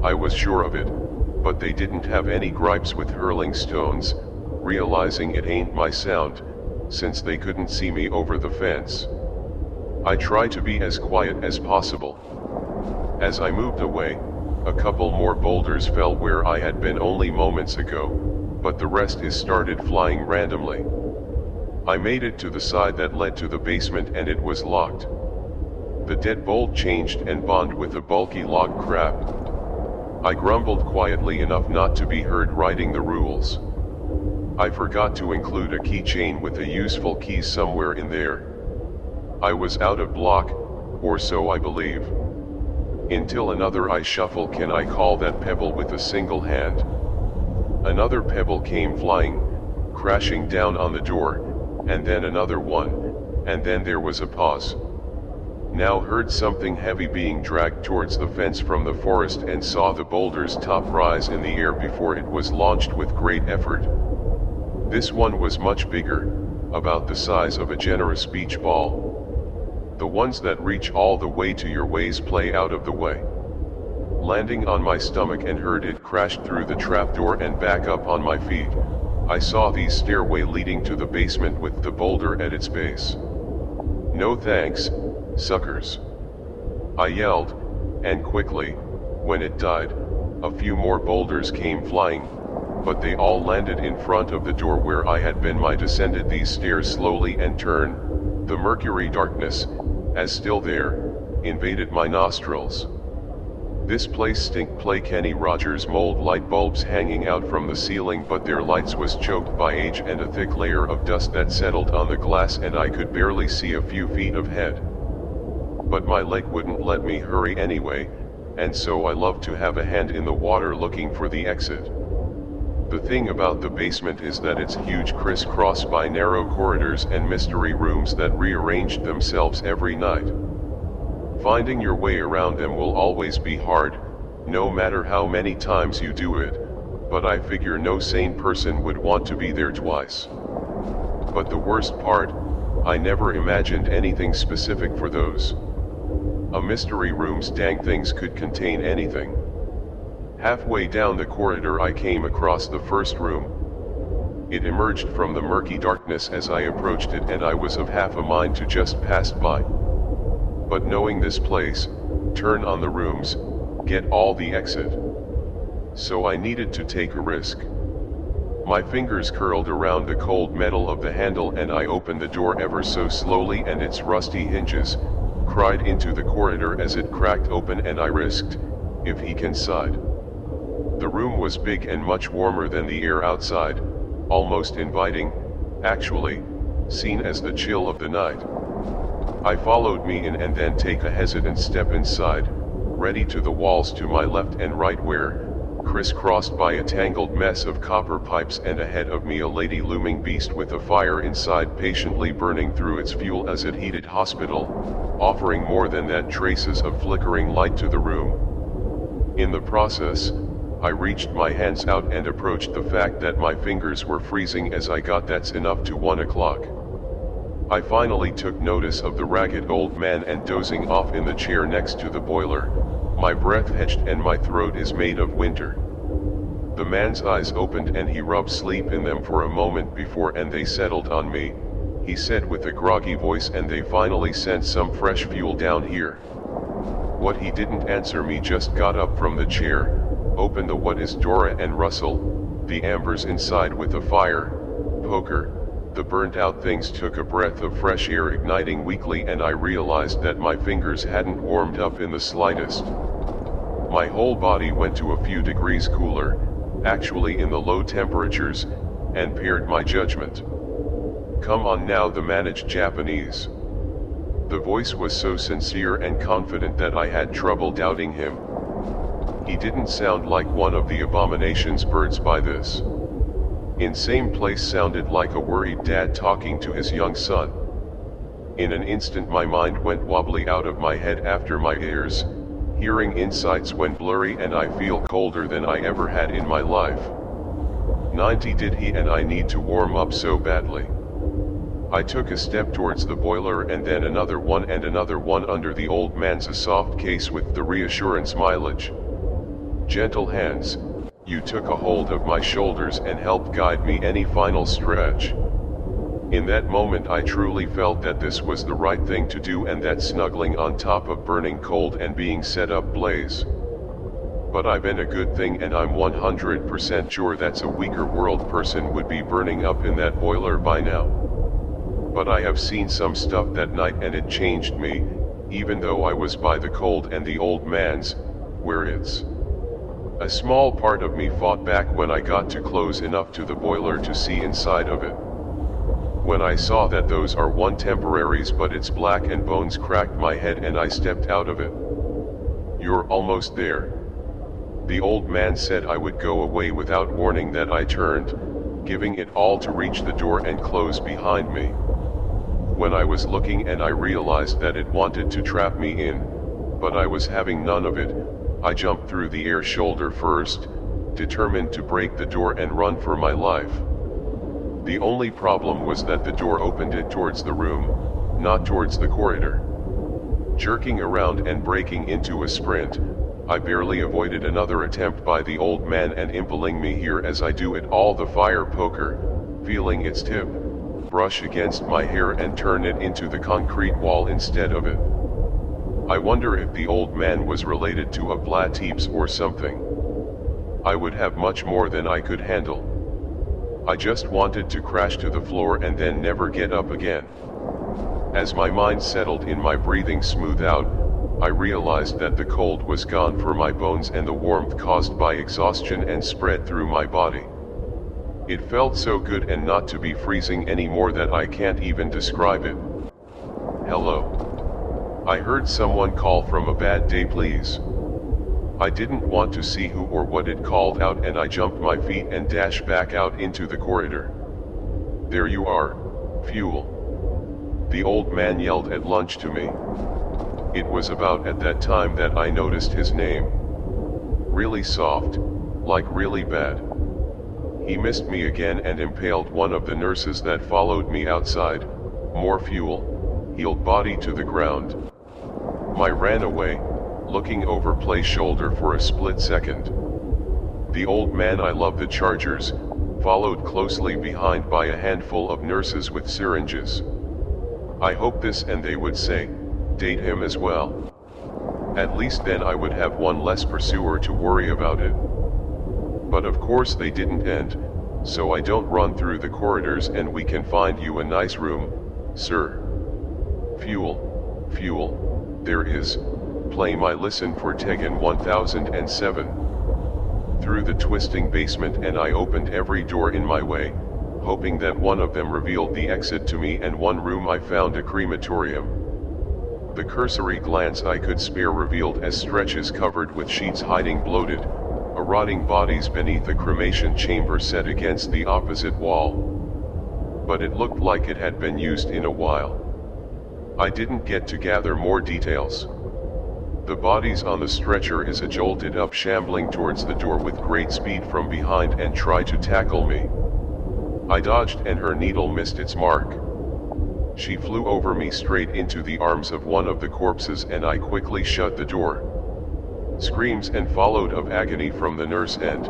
I was sure of it, but they didn't have any gripes with hurling stones, realizing it ain't my sound, since they couldn't see me over the fence. I tried to be as quiet as possible. As I moved away, a couple more boulders fell where I had been only moments ago, but the rest started flying randomly. I made it to the side that led to the basement and it was locked. The deadbolt changed and bonded with a bulky log crab. I grumbled quietly enough not to be heard writing the rules. I forgot to include a keychain with a useful key somewhere in there. I was out of block, or so I believe. Until another I shuffle, can I call that pebble with a single hand? Another pebble came flying, crashing down on the door, and then another one, and then there was a pause. Now heard something heavy being dragged towards the fence from the forest and saw the boulder's top rise in the air before it was launched with great effort. This one was much bigger, about the size of a generous beach ball. The ones that reach all the way to your waist play out of the way. Landing on my stomach and heard it crash through the trapdoor and back up on my feet, I saw the stairway leading to the basement with the boulder at its base. No thanks, suckers, I yelled, and quickly, when it died, a few more boulders came flying, but they all landed in front of the door where I had been. I descended these stairs slowly and turned. The mercury darkness, as still there, invaded my nostrils. This place stink play Kenny Rogers mold light bulbs hanging out from the ceiling, but their lights was choked by age and a thick layer of dust that settled on the glass and I could barely see a few feet ahead. But my leg wouldn't let me hurry anyway, and so I loved to have a hand in the water looking for the exit. The thing about the basement is that it's huge, crisscrossed by narrow corridors and mystery rooms that rearranged themselves every night. Finding your way around them will always be hard, no matter how many times you do it, but I figure no sane person would want to be there twice. But the worst part, I never imagined anything specific for those. A mystery room's dang things could contain anything. Halfway down the corridor I came across the first room. It emerged from the murky darkness as I approached it, and I was of half a mind to just pass by. But knowing this place, turn on the rooms, get all the exit. So I needed to take a risk. My fingers curled around the cold metal of the handle and I opened the door ever so slowly, and its rusty hinges cried into the corridor as it cracked open, and I risked, if he can sighed. The room was big and much warmer than the air outside, almost inviting, actually, seen as the chill of the night. I followed me in and then take a hesitant step inside, ready to the walls to my left and right where, crisscrossed by a tangled mess of copper pipes, and ahead of me a lady looming beast with a fire inside patiently burning through its fuel as it heated hospital, offering more than that, traces of flickering light to the room. In the process, I reached my hands out and approached the fact that my fingers were freezing as I got that's enough to 1 o'clock. I finally took notice of the ragged old man and dozing off in the chair next to the boiler, my breath hedged and my throat is made of winter. The man's eyes opened and he rubbed sleep in them for a moment before and they settled on me, he said with a groggy voice, and they finally sent some fresh fuel down here. What he didn't answer me, just got up from the chair, opened the what is Dora and Russell, the ambers inside with a fire poker. The burnt out things took a breath of fresh air, igniting weakly, and I realized that my fingers hadn't warmed up in the slightest. My whole body went to a few degrees cooler, actually in the low temperatures, and paired my judgment. Come on now, the managed Japanese. The voice was so sincere and confident that I had trouble doubting him. He didn't sound like one of the abomination's birds by this. In same place sounded like a worried dad talking to his young son. In an instant my mind went wobbly out of my head after my ears, hearing insights went blurry and I feel colder than I ever had in my life. 90 did he and I need to warm up so badly. I took a step towards the boiler and then another one and another one under the old man's soft case with the reassurance mileage. Gentle hands, you took a hold of my shoulders and helped guide me any final stretch. In that moment I truly felt that this was the right thing to do and that snuggling on top of burning cold and being set up blaze. But I've been a good thing and I'm 100% sure that's a weaker world person would be burning up in that boiler by now. But I have seen some stuff that night and it changed me, even though I was by the cold and the old man's, where it's. A small part of me fought back when I got too close enough to the boiler to see inside of it. When I saw that those are one temporaries but it's black and bones cracked my head and I stepped out of it. You're almost there. The old man said I would go away without warning that I turned, giving it all to reach the door and close behind me. When I was looking and I realized that it wanted to trap me in, but I was having none of it, I jumped through the air shoulder first, determined to break the door and run for my life. The only problem was that the door opened it towards the room, not towards the corridor. Jerking around and breaking into a sprint, I barely avoided another attempt by the old man and impaling me here as I do at all the fire poker, feeling its tip brush against my hair and turn it into the concrete wall instead of it. I wonder if the old man was related to a Blateeps or something. I would have much more than I could handle. I just wanted to crash to the floor and then never get up again. As my mind settled in, my breathing smoothed out, I realized that the cold was gone for my bones and the warmth caused by exhaustion and spread through my body. It felt so good and not to be freezing anymore that I can't even describe it. Hello. I heard someone call from a bad day, please. I didn't want to see who or what it called out and I jumped my feet and dashed back out into the corridor. There you are, fuel. The old man yelled at lunch to me. It was about at that time that I noticed his name. Really soft, like really bad. He missed me again and impaled one of the nurses that followed me outside. More fuel, heeled body to the ground. I ran away, looking over Play's shoulder for a split second. The old man, I love the Chargers, followed closely behind by a handful of nurses with syringes. I hope this and they would say, date him as well. At least then I would have one less pursuer to worry about it. But of course they didn't end, so I don't run through the corridors and we can find you a nice room, sir. Fuel, fuel, there is. Play my listen for Tegan 1007. Through the twisting basement and I opened every door in my way, hoping that one of them revealed the exit to me and one room I found a crematorium. The cursory glance I could spare revealed as stretches covered with sheets hiding bloated, rotting bodies beneath a cremation chamber set against the opposite wall. But it looked like it had been used in a while. I didn't get to gather more details. The bodies on the stretcher is a jolted up shambling towards the door with great speed from behind and tried to tackle me. I dodged and her needle missed its mark. She flew over me straight into the arms of one of the corpses and I quickly shut the door. Screams and followed of agony from the nurse and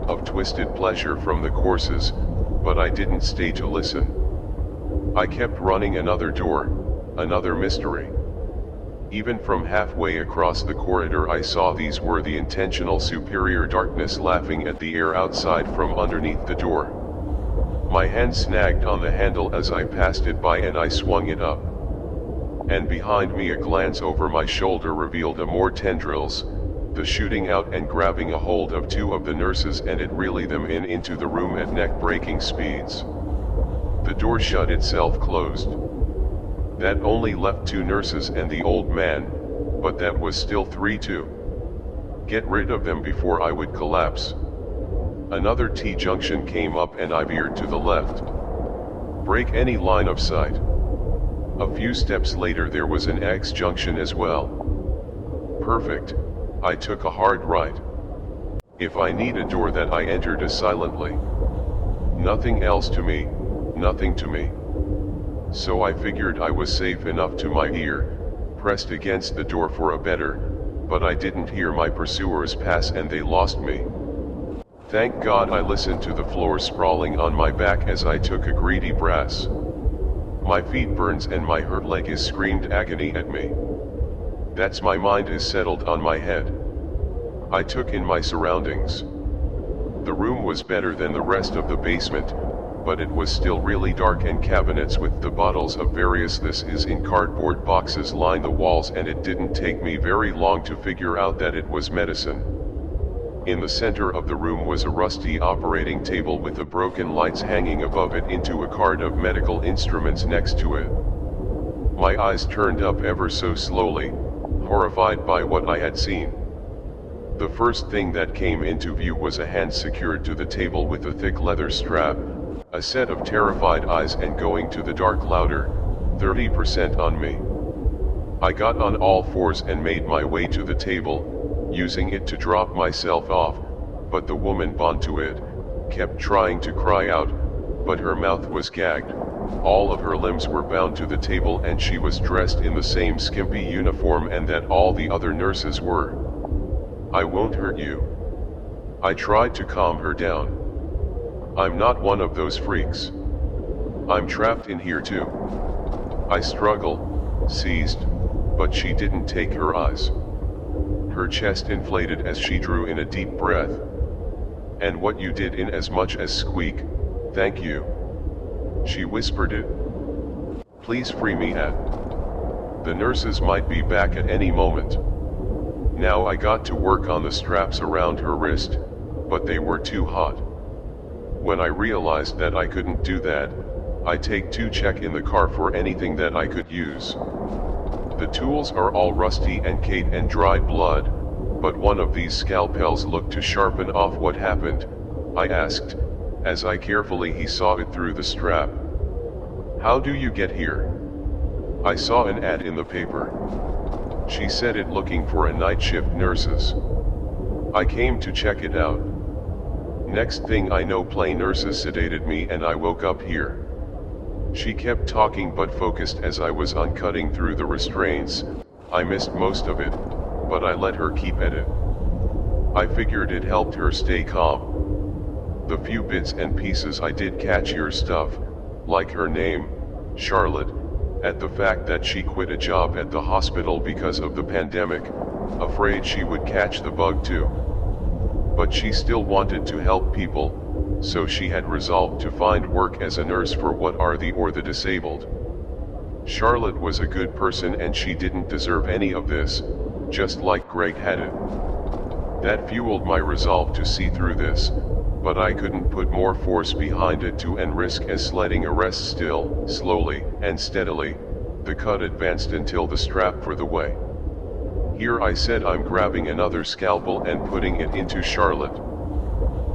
of twisted pleasure from the corpses, but I didn't stay to listen. I kept running another door, another mystery. Even from halfway across the corridor I saw these were the intentional superior darkness laughing at the air outside from underneath the door. My hand snagged on the handle as I passed it by and I swung it up. And behind me a glance over my shoulder revealed a more tendrils, the shooting out and grabbing a hold of two of the nurses and it reeled them into the room at neck-breaking speeds. The door shut itself closed. That only left two nurses and the old man, but that was still three too. Get rid of them before I would collapse. Another T-junction came up and I veered to the left. Break any line of sight. A few steps later there was an X junction as well. Perfect. I took a hard right. If I need a door that I entered as silently. Nothing else to me, nothing to me. So I figured I was safe enough to my ear, pressed against the door for a better, but I didn't hear my pursuers pass and they lost me. Thank God I listened to the floor sprawling on my back as I took a greedy breath. My feet burns and my hurt leg is screamed agony at me. That's my mind is settled on my head. I took in my surroundings. The room was better than the rest of the basement, but it was still really dark and cabinets with the bottles of various this is in cardboard boxes line the walls, and it didn't take me very long to figure out that it was medicine. In the center of the room was a rusty operating table with the broken lights hanging above it into a cart of medical instruments next to it. My eyes turned up ever so slowly, horrified by what I had seen. The first thing that came into view was a hand secured to the table with a thick leather strap, a set of terrified eyes, and going to the dark louder, 30% on me. I got on all fours and made my way to the table, using it to drop myself off, but the woman bound to it, kept trying to cry out, but her mouth was gagged, all of her limbs were bound to the table, and she was dressed in the same skimpy uniform and that all the other nurses were. I won't hurt you. I tried to calm her down. I'm not one of those freaks. I'm trapped in here too. I struggled, seized, but she didn't take her eyes. Her chest inflated as she drew in a deep breath. And what you did in as much as squeak, thank you. She whispered it. Please free me at. The nurses might be back at any moment. Now I got to work on the straps around her wrist, but they were too hot. When I realized that I couldn't do that, I take to check in the car for anything that I could use. The tools are all rusty and caked and dried blood, but one of these scalpels looked to sharpen off what happened, I asked, as I carefully saw it through the strap. How do you get here? I saw an ad in the paper. She said it looking for a night shift nurses. I came to check it out. Next thing I know, plain nurses sedated me and I woke up here. She kept talking but focused as I was uncutting through the restraints. I missed most of it, but I let her keep at it. I figured it helped her stay calm. The few bits and pieces I did catch your stuff, like her name, Charlotte, at the fact that she quit a job at the hospital because of the pandemic, afraid she would catch the bug too. But she still wanted to help people, so she had resolved to find work as a nurse for what are the or the disabled. Charlotte was a good person and she didn't deserve any of this, just like Greg had it. That fueled my resolve to see through this, but I couldn't put more force behind it to and risk as sledding arrest still, slowly and steadily, the cut advanced until the strap for the way. Here I said, I'm grabbing another scalpel and putting it into Charlotte.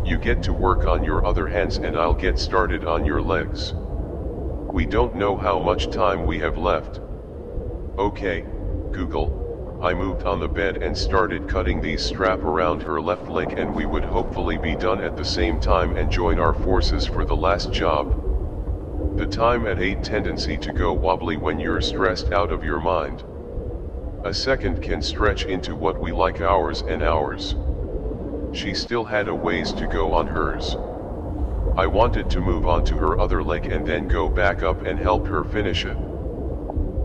You get to work on your other hands and I'll get started on your legs. We don't know how much time we have left. Okay, Google. I moved on the bed and started cutting the strap around her left leg, and we would hopefully be done at the same time and join our forces for the last job. The time at 8 tendency to go wobbly when you're stressed out of your mind. A second can stretch into what we like hours and hours. She still had a ways to go on hers. I wanted to move on to her other leg and then go back up and help her finish it.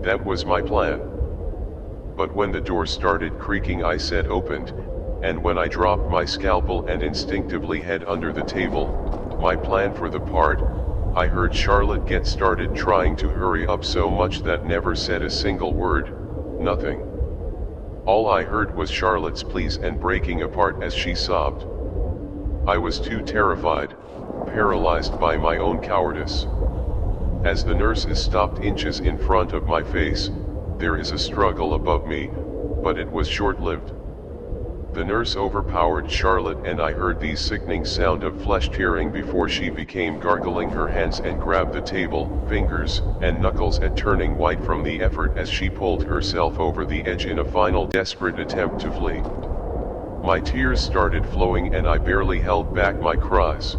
That was my plan. But when the door started creaking, I said opened, and when I dropped my scalpel and instinctively head under the table, my plan for the part, I heard Charlotte get started trying to hurry up so much that never said a single word, nothing. All I heard was Charlotte's pleas and breaking apart as she sobbed. I was too terrified, paralyzed by my own cowardice. As the nurses stopped inches in front of my face, there is a struggle above me, but it was short-lived. The nurse overpowered Charlotte and I heard the sickening sound of flesh tearing before she became gargling her hands and grabbed the table, fingers and knuckles at turning white from the effort as she pulled herself over the edge in a final desperate attempt to flee. My tears started flowing and I barely held back my cries.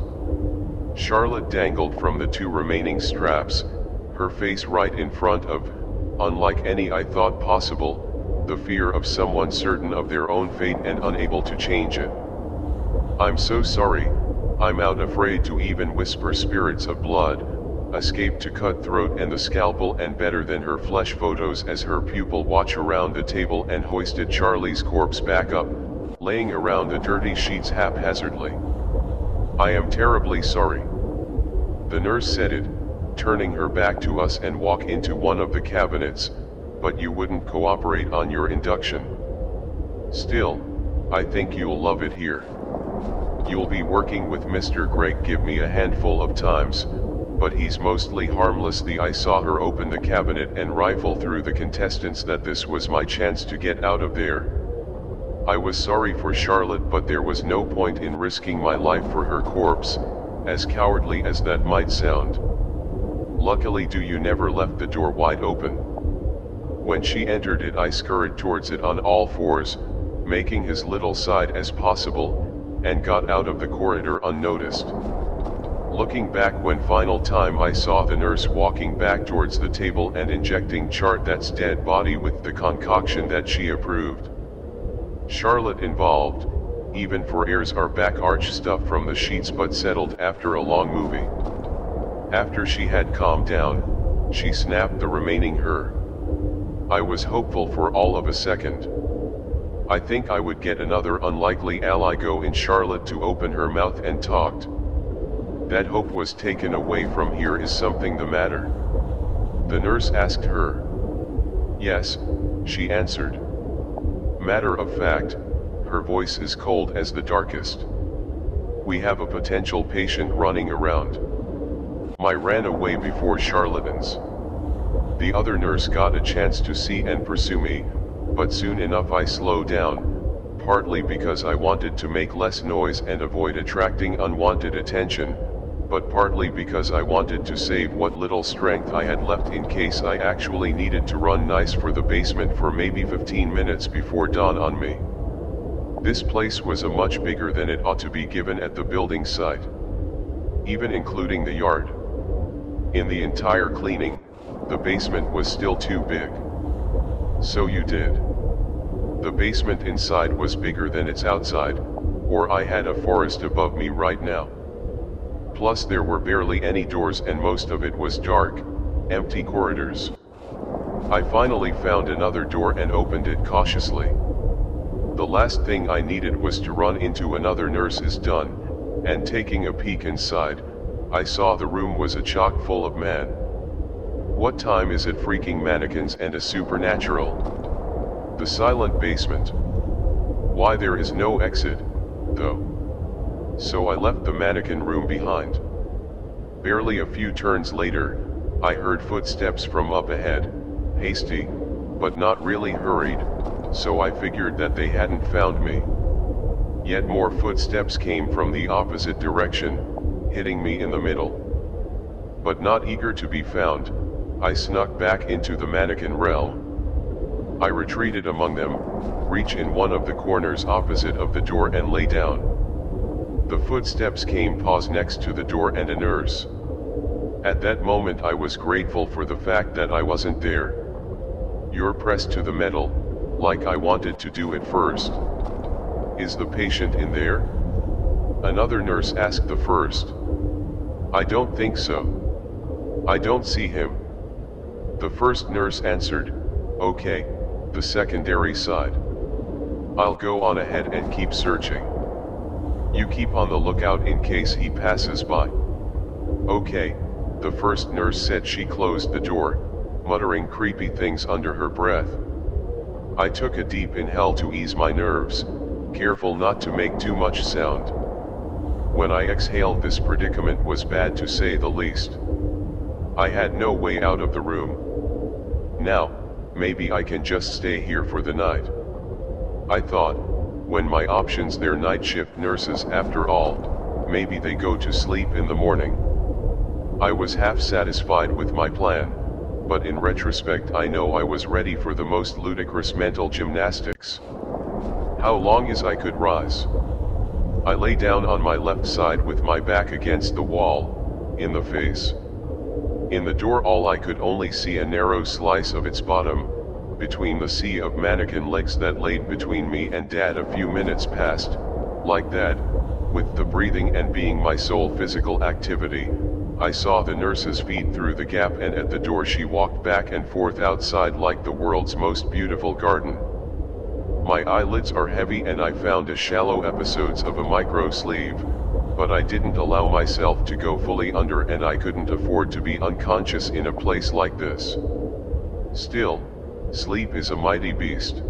Charlotte dangled from the 2 remaining straps, her face right in front of, unlike any I thought possible, the fear of someone certain of their own fate and unable to change it. "I'm so sorry, I'm out afraid to even whisper spirits of blood," escaped to cut throat and the scalpel and better than her flesh photos as her pupil watched around the table and hoisted Charlie's corpse back up, laying around the dirty sheets haphazardly. "I am terribly sorry." The nurse said it, turning her back to us and walk into one of the cabinets, "But you wouldn't cooperate on your induction. Still, I think you'll love it here. You'll be working with Mr. Greg give me a handful of times, but he's mostly harmless." I saw her open the cabinet and rifle through the contestants that this was my chance to get out of there. I was sorry for Charlotte, but there was no point in risking my life for her corpse, as cowardly as that might sound. Luckily you never left the door wide open. When she entered it I scurried towards it on all fours, making as little side as possible, and got out of the corridor unnoticed. Looking back when final time I saw the nurse walking back towards the table and injecting Charlotte's dead body with the concoction that she approved. Charlotte involved, even for airs our back arch stuff from the sheets but settled after a long movie. After she had calmed down, she snapped the remaining her. I was hopeful for all of a second. I think I would get another unlikely ally go in Charlotte to open her mouth and talked. That hope was taken away from here. "Is something the matter?" the nurse asked her. "Yes," she answered. "Matter of fact," her voice is cold as the darkest. "We have a potential patient running around." I ran away before charlatans. The other nurse got a chance to see and pursue me, but soon enough I slowed down, partly because I wanted to make less noise and avoid attracting unwanted attention, but partly because I wanted to save what little strength I had left in case I actually needed to run nice for the basement for maybe 15 minutes before dawn on me. This place was a much bigger than it ought to be given at the building site, even including the yard. In the entire cleaning, the basement was still too big. So you did. The basement inside was bigger than its outside, or I had a forest above me right now. Plus there were barely any doors and most of it was dark, empty corridors. I finally found another door and opened it cautiously. The last thing I needed was to run into another nurse's den, and taking a peek inside, I saw the room was a chock full of man. What time is it? Freaking mannequins and a supernatural. The silent basement. Why there is no exit, though. So I left the mannequin room behind. Barely a few turns later, I heard footsteps from up ahead, hasty, but not really hurried, so I figured that they hadn't found me. Yet more footsteps came from the opposite direction, hitting me in the middle. But not eager to be found, I snuck back into the mannequin realm. I retreated among them, reached in one of the corners opposite of the door and lay down. The footsteps came, paused next to the door, and a nurse. At that moment I was grateful for the fact that I wasn't there. "You're pressed to the metal, like I wanted to do at first. Is the patient in there?" another nurse asked the first. "I don't think so. I don't see him." The first nurse answered. "Okay," the secondary sighed. "I'll go on ahead and keep searching. You keep on the lookout in case he passes by." "Okay," the first nurse said. She closed the door, muttering creepy things under her breath. I took a deep inhale to ease my nerves, careful not to make too much sound. When I exhaled, this predicament was bad to say the least. I had no way out of the room. Now, maybe I can just stay here for the night, I thought, When my options they're night shift nurses after all, maybe they go to sleep in the morning. I was half satisfied with my plan, but in retrospect I know I was ready for the most ludicrous mental gymnastics. How long as I could rise? I lay down on my left side with my back against the wall, in the face. In the door all I could only see a narrow slice of its bottom, between the sea of mannequin legs that laid between me and Dad. A few minutes passed, like that, with the breathing and being my sole physical activity. I saw the nurse's feet through the gap, and at the door she walked back and forth outside like the world's most beautiful garden. My eyelids are heavy and I found a shallow episodes of a micro sleeve, but I didn't allow myself to go fully under, and I couldn't afford to be unconscious in a place like this. Still, sleep is a mighty beast.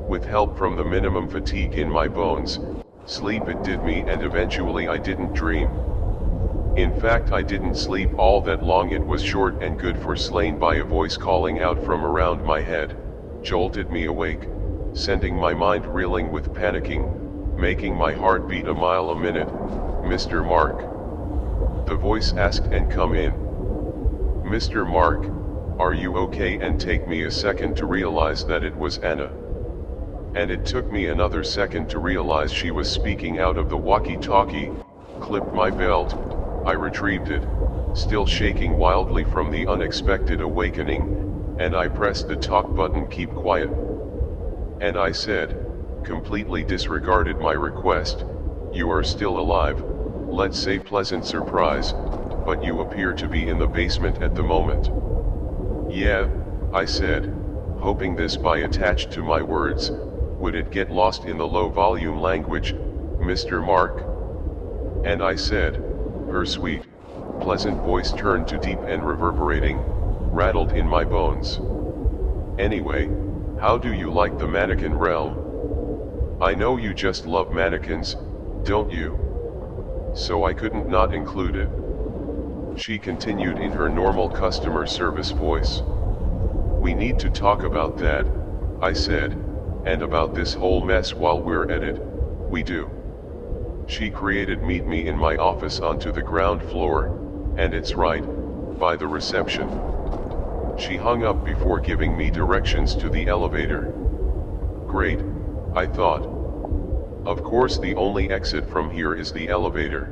With help from the minimum fatigue in my bones, sleep it did me, and eventually I didn't dream. In fact, I didn't sleep all that long. It was short and good, for slain by a voice calling out from around my head, jolted me awake, sending my mind reeling with panicking, making my heart beat a mile a minute. "Mr. Mark?" The voice asked, and come in. "Mr. Mark, are you okay?" And take me a second to realize that it was Anna. And it took me another second to realize she was speaking out of the walkie-talkie. Clipped my belt, I retrieved it, still shaking wildly from the unexpected awakening, and I pressed the talk button. "Keep quiet." And I said, completely disregarded my request, "You are still alive, let's say pleasant surprise, but you appear to be in the basement at the moment." "Yeah," I said, hoping this by attached to my words, would it get lost in the low volume language, "Mr. Mark?" And I said, her sweet, pleasant voice turned to deep and reverberating, rattled in my bones. "Anyway, how do you like the mannequin realm? I know you just love mannequins, don't you? So I couldn't not include it." She continued in her normal customer service voice. "We need to talk about that," I said, "and about this whole mess while we're at it." "We do." She created meet me in my office onto the ground floor, and it's right by the reception. She hung up before giving me directions to the elevator. Great, I thought. Of course the only exit from here is the elevator.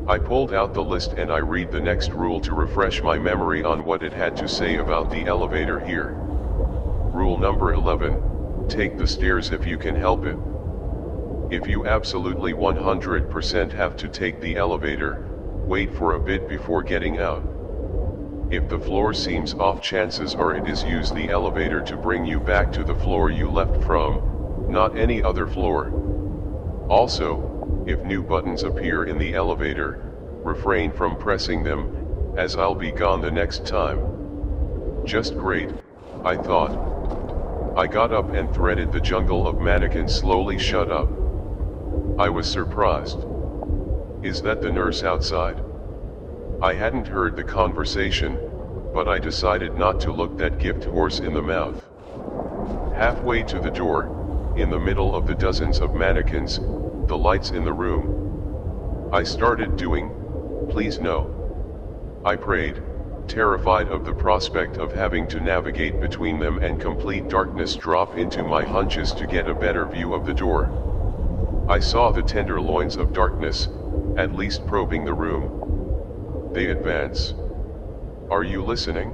I pulled out the list and I read the next rule to refresh my memory on what it had to say about the elevator here. Rule number 11, take the stairs if you can help it. If you absolutely 100% have to take the elevator, wait for a bit before getting out. If the floor seems off, chances are it is use the elevator to bring you back to the floor you left from, not any other floor. Also, if new buttons appear in the elevator, refrain from pressing them, as I'll be gone the next time. Just great, I thought. I got up and threaded the jungle of mannequins slowly shut up. I was surprised. Is that the nurse outside? I hadn't heard the conversation, but I decided not to look that gift horse in the mouth. Halfway to the door, in the middle of the dozens of mannequins, the lights in the room. I started doing, "Please no." I prayed, terrified of the prospect of having to navigate between them and complete darkness, drop into my hunches to get a better view of the door. I saw the tenderloins of darkness, at least probing the room. They advance. Are you listening?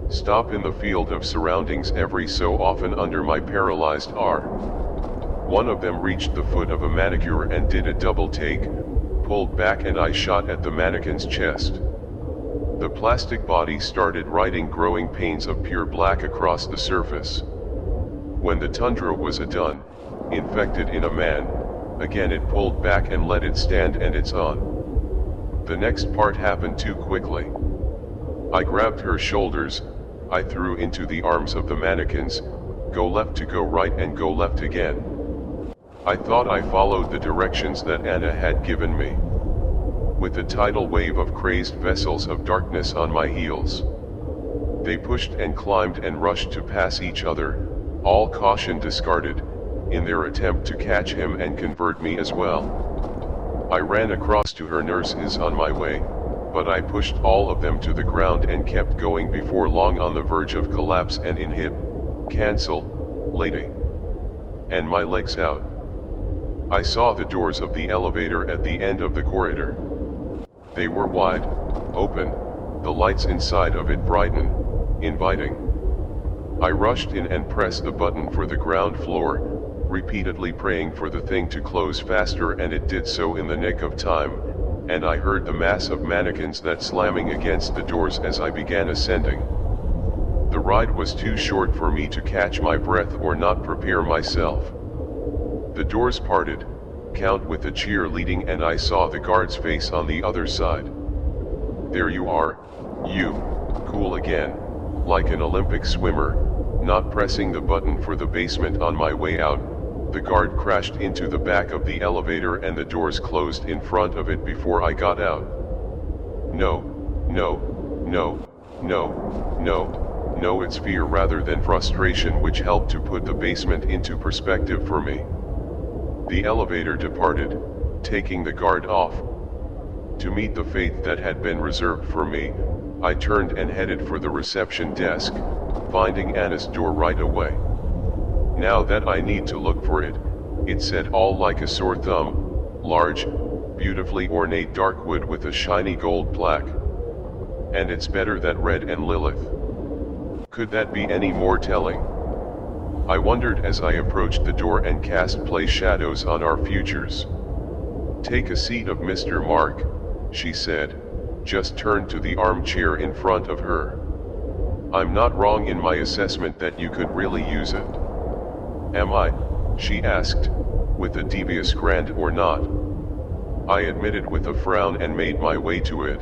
Stop in the field of surroundings every so often under my paralyzed R. One of them reached the foot of a manicure and did a double take, pulled back, and I shot at the mannequin's chest. The plastic body started writing growing panes of pure black across the surface. When the tundra was done, infected in a man, again it pulled back and let it stand, and it's on. The next part happened too quickly. I grabbed her shoulders, I threw into the arms of the mannequins, go left to go right and go left again. I thought I followed the directions that Anna had given me. With a tidal wave of crazed vessels of darkness on my heels. They pushed and climbed and rushed to pass each other, all caution discarded, in their attempt to catch him and convert me as well. I ran across to her nurses on my way, but I pushed all of them to the ground and kept going before long on the verge of collapse and in hip, cancel, lady. And my legs out. I saw the doors of the elevator at the end of the corridor. They were wide, open, the lights inside of it brighten, inviting. I rushed in and pressed the button for the ground floor, repeatedly praying for the thing to close faster, and it did so in the nick of time, and I heard the mass of mannequins that slamming against the doors as I began ascending. The ride was too short for me to catch my breath or not prepare myself. The doors parted, count with a cheer leading, and I saw the guard's face on the other side. There you are, you, cool again, like an Olympic swimmer, not pressing the button for the basement on my way out. The guard crashed into the back of the elevator and the doors closed in front of it before I got out. No, no, no, no, no, no, it's fear rather than frustration which helped to put the basement into perspective for me. The elevator departed, taking the guard off. To meet the fate that had been reserved for me, I turned and headed for the reception desk, finding Anna's door right away. Now that I need to look for it, it said all like a sore thumb, large, beautifully ornate dark wood with a shiny gold plaque. And it's better that Red and Lilith. Could that be any more telling? I wondered as I approached the door and cast play shadows on our futures. Take a seat of Mr. Mark, she said, just turned to the armchair in front of her. I'm not wrong in my assessment that you could really use it. Am I? She asked, with a devious grin or not. I admitted with a frown and made my way to it,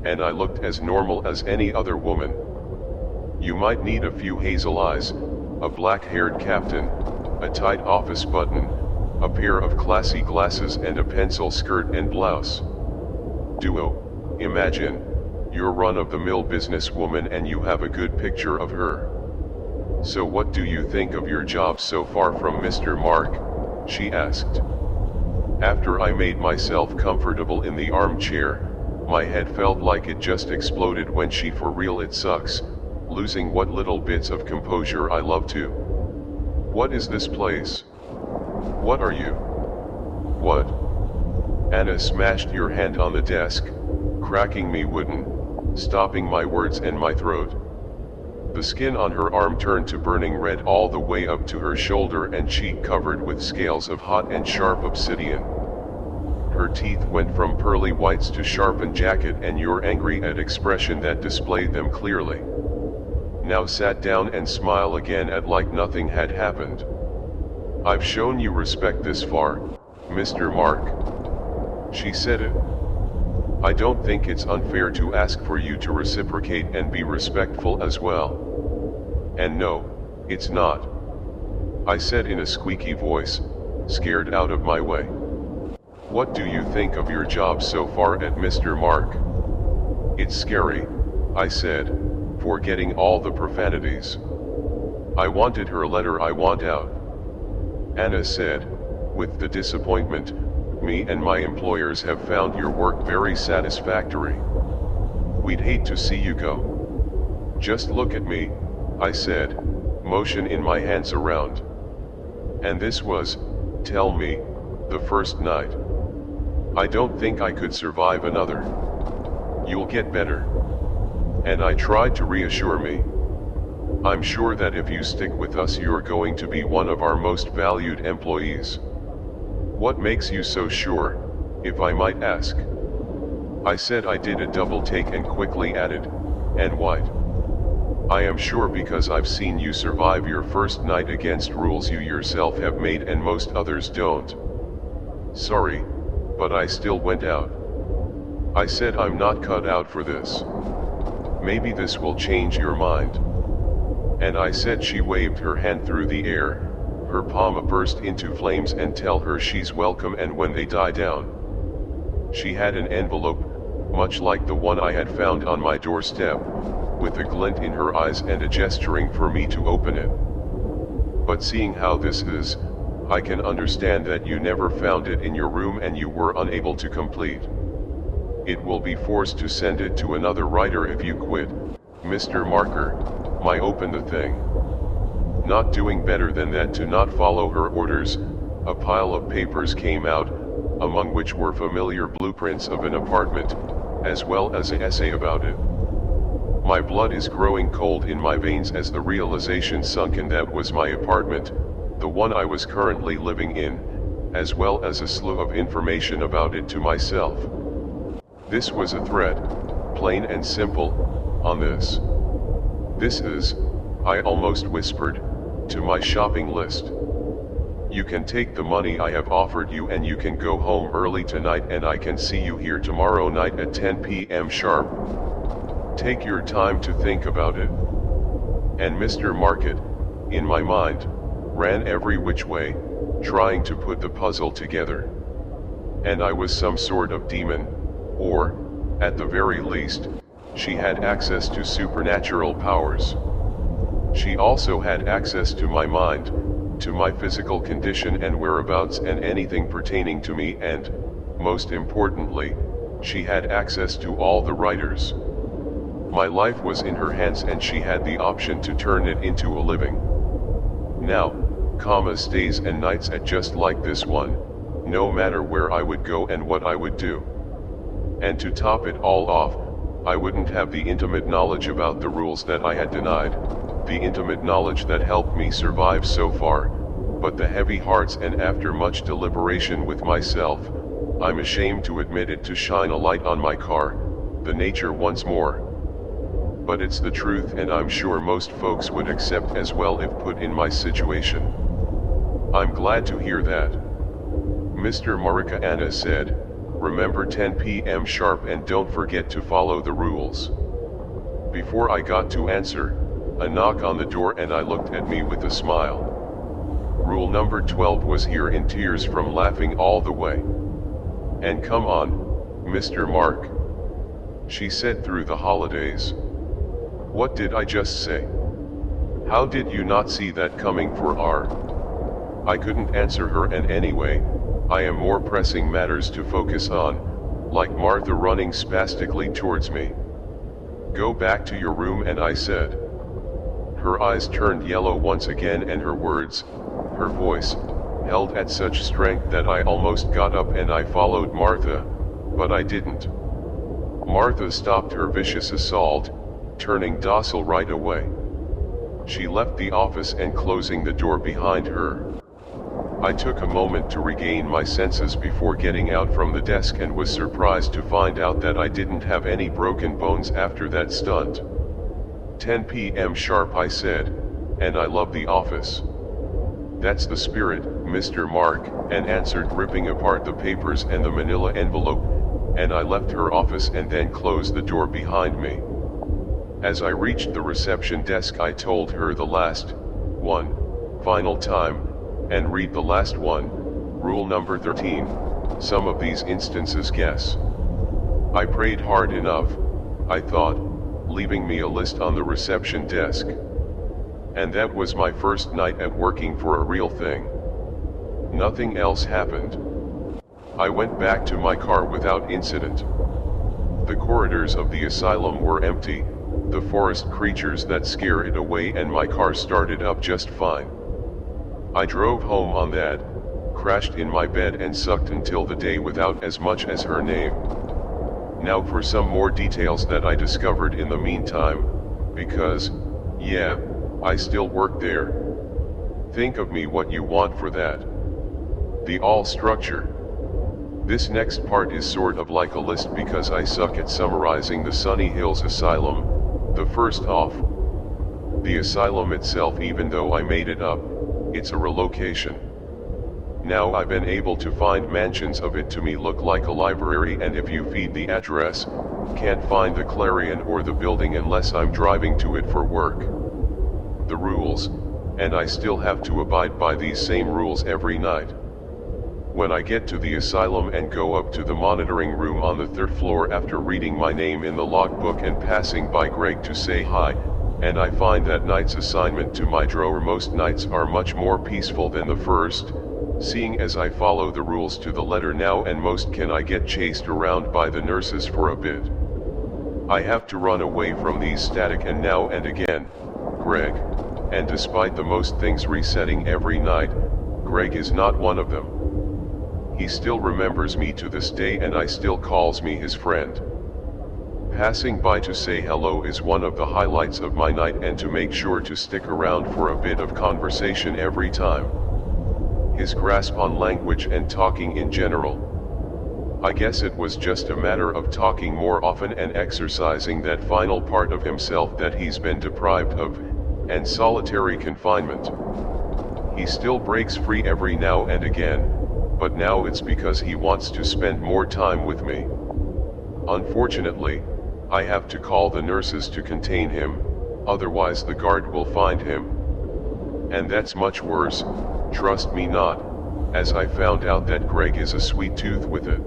and I looked as normal as any other woman. You might need a few hazel eyes, a black-haired captain, a tight office button, a pair of classy glasses and a pencil skirt and blouse. Duo, imagine, you're run-of-the-mill businesswoman and you have a good picture of her. So what do you think of your job so far from Mr. Mark? She asked. After I made myself comfortable in the armchair, my head felt like it just exploded when she for real it sucks, losing what little bits of composure I love to. What is this place? What are you? What? Anna smashed your hand on the desk, cracking me wooden, stopping my words and my throat. The skin on her arm turned to burning red all the way up to her shoulder and cheek covered with scales of hot and sharp obsidian. Her teeth went from pearly whites to sharpened jacket and your angry at expression that displayed them clearly. Now sat down and smile again at like nothing had happened. I've shown you respect this far, Mr. Mark. She said it. I don't think it's unfair to ask for you to reciprocate and be respectful as well. And no, it's not. I said in a squeaky voice, scared out of my way. What do you think of your job so far at Mr. Mark? It's scary, I said, forgetting all the profanities. I wanted her letter I want out. Anna said, with the disappointment, me and my employers have found your work very satisfactory. We'd hate to see you go. Just look at me, I said, motion in my hands around. And this was, tell me, the first night. I don't think I could survive another. You'll get better. And I tried to reassure me. I'm sure that if you stick with us you're going to be one of our most valued employees. What makes you so sure, if I might ask? I said I did a double take and quickly added, and white. I am sure because I've seen you survive your first night against rules you yourself have made and most others don't. Sorry, but I still went out. I said I'm not cut out for this. Maybe this will change your mind. And I said she waved her hand through the air, her palm burst into flames and tell her she's welcome and when they die down. She had an envelope, much like the one I had found on my doorstep, with a glint in her eyes and a gesturing for me to open it. But seeing how this is, I can understand that you never found it in your room and you were unable to complete. It will be forced to send it to another writer if you quit. Mr. Marker, my open the thing. Not doing better than that to not follow her orders, a pile of papers came out, among which were familiar blueprints of an apartment, as well as an essay about it. My blood is growing cold in my veins as the realization sunk in that was my apartment, the one I was currently living in, as well as a slew of information about it to myself. This was a threat, plain and simple, on this. This is, I almost whispered, to my shopping list. You can take the money I have offered you and you can go home early tonight and I can see you here tomorrow night at 10 p.m. sharp. Take your time to think about it. And Mr. Market, in my mind, ran every which way, trying to put the puzzle together. And I was some sort of demon, or, at the very least, she had access to supernatural powers. She also had access to my mind, to my physical condition and whereabouts and anything pertaining to me, and, most importantly, she had access to all the writers. My life was in her hands and she had the option to turn it into a living. Now, days and nights at just like this one, no matter where I would go and what I would do. And to top it all off, I wouldn't have the intimate knowledge about the rules that I had denied, the intimate knowledge that helped me survive so far, but the heavy hearts, and after much deliberation with myself, I'm ashamed to admit it, to shine a light on my car, the nature once more. But it's the truth and I'm sure most folks would accept as well if put in my situation. I'm glad to hear that. Mr. Marika said, remember 10 p.m. sharp and don't forget to follow the rules. Before I got to answer, a knock on the door and I looked at me with a smile. Rule number 12 was here in tears from laughing all the way. And come on, Mr. Mark, she said through the holidays. What did I just say? How did you not see that coming for R? I couldn't answer her, and anyway, I am more pressing matters to focus on, like Martha running spastically towards me. Go back to your room, and I said. Her eyes turned yellow once again and her words, her voice, held at such strength that I almost got up and I followed Martha, but I didn't. Martha stopped her vicious assault, turning docile right away. She left the office and closing the door behind her. I took a moment to regain my senses before getting out from the desk and was surprised to find out that I didn't have any broken bones after that stunt. 10 p.m. sharp, I said, and I love the office. That's the spirit, Mr. Mark, and answered, ripping apart the papers and the manila envelope, and I left her office and then closed the door behind me. As I reached the reception desk, I told her the last one, final time, and read the last one, rule number 13, some of these instances guess. I prayed hard enough, I thought, leaving me a list on the reception desk. And that was my first night at working for a real thing. Nothing else happened. I went back to my car without incident. The corridors of the asylum were empty, the forest creatures that scare it away, and my car started up just fine. I drove home on that, crashed in my bed and sucked until the day without as much as her name. Now for some more details that I discovered in the meantime, because, yeah, I still work there. Think of me what you want for that. The all structure. This next part is sort of like a list because I suck at summarizing the Sunny Hills Asylum. The first off, the asylum itself, even though I made it up, it's a relocation. Now I've been able to find mansions of it to me look like a library, and if you feed the address, can't find the Clarion or the building unless I'm driving to it for work. The rules, and I still have to abide by these same rules every night. When I get to the asylum and go up to the monitoring room on the 3rd floor after reading my name in the logbook and passing by Greg to say hi, and I find that night's assignment to my drawer most nights are much more peaceful than the first, seeing as I follow the rules to the letter now and most can I get chased around by the nurses for a bit. I have to run away from these static and now and again, Greg, and despite the most things resetting every night, Greg is not one of them. He still remembers me to this day and I still calls me his friend. Passing by to say hello is one of the highlights of my night and to make sure to stick around for a bit of conversation every time. His grasp on language and talking in general. I guess it was just a matter of talking more often and exercising that final part of himself that he's been deprived of, and solitary confinement. He still breaks free every now and again, but now it's because he wants to spend more time with me. Unfortunately, I have to call the nurses to contain him, otherwise the guard will find him. And that's much worse, trust me not, as I found out that Greg is a sweet tooth with it.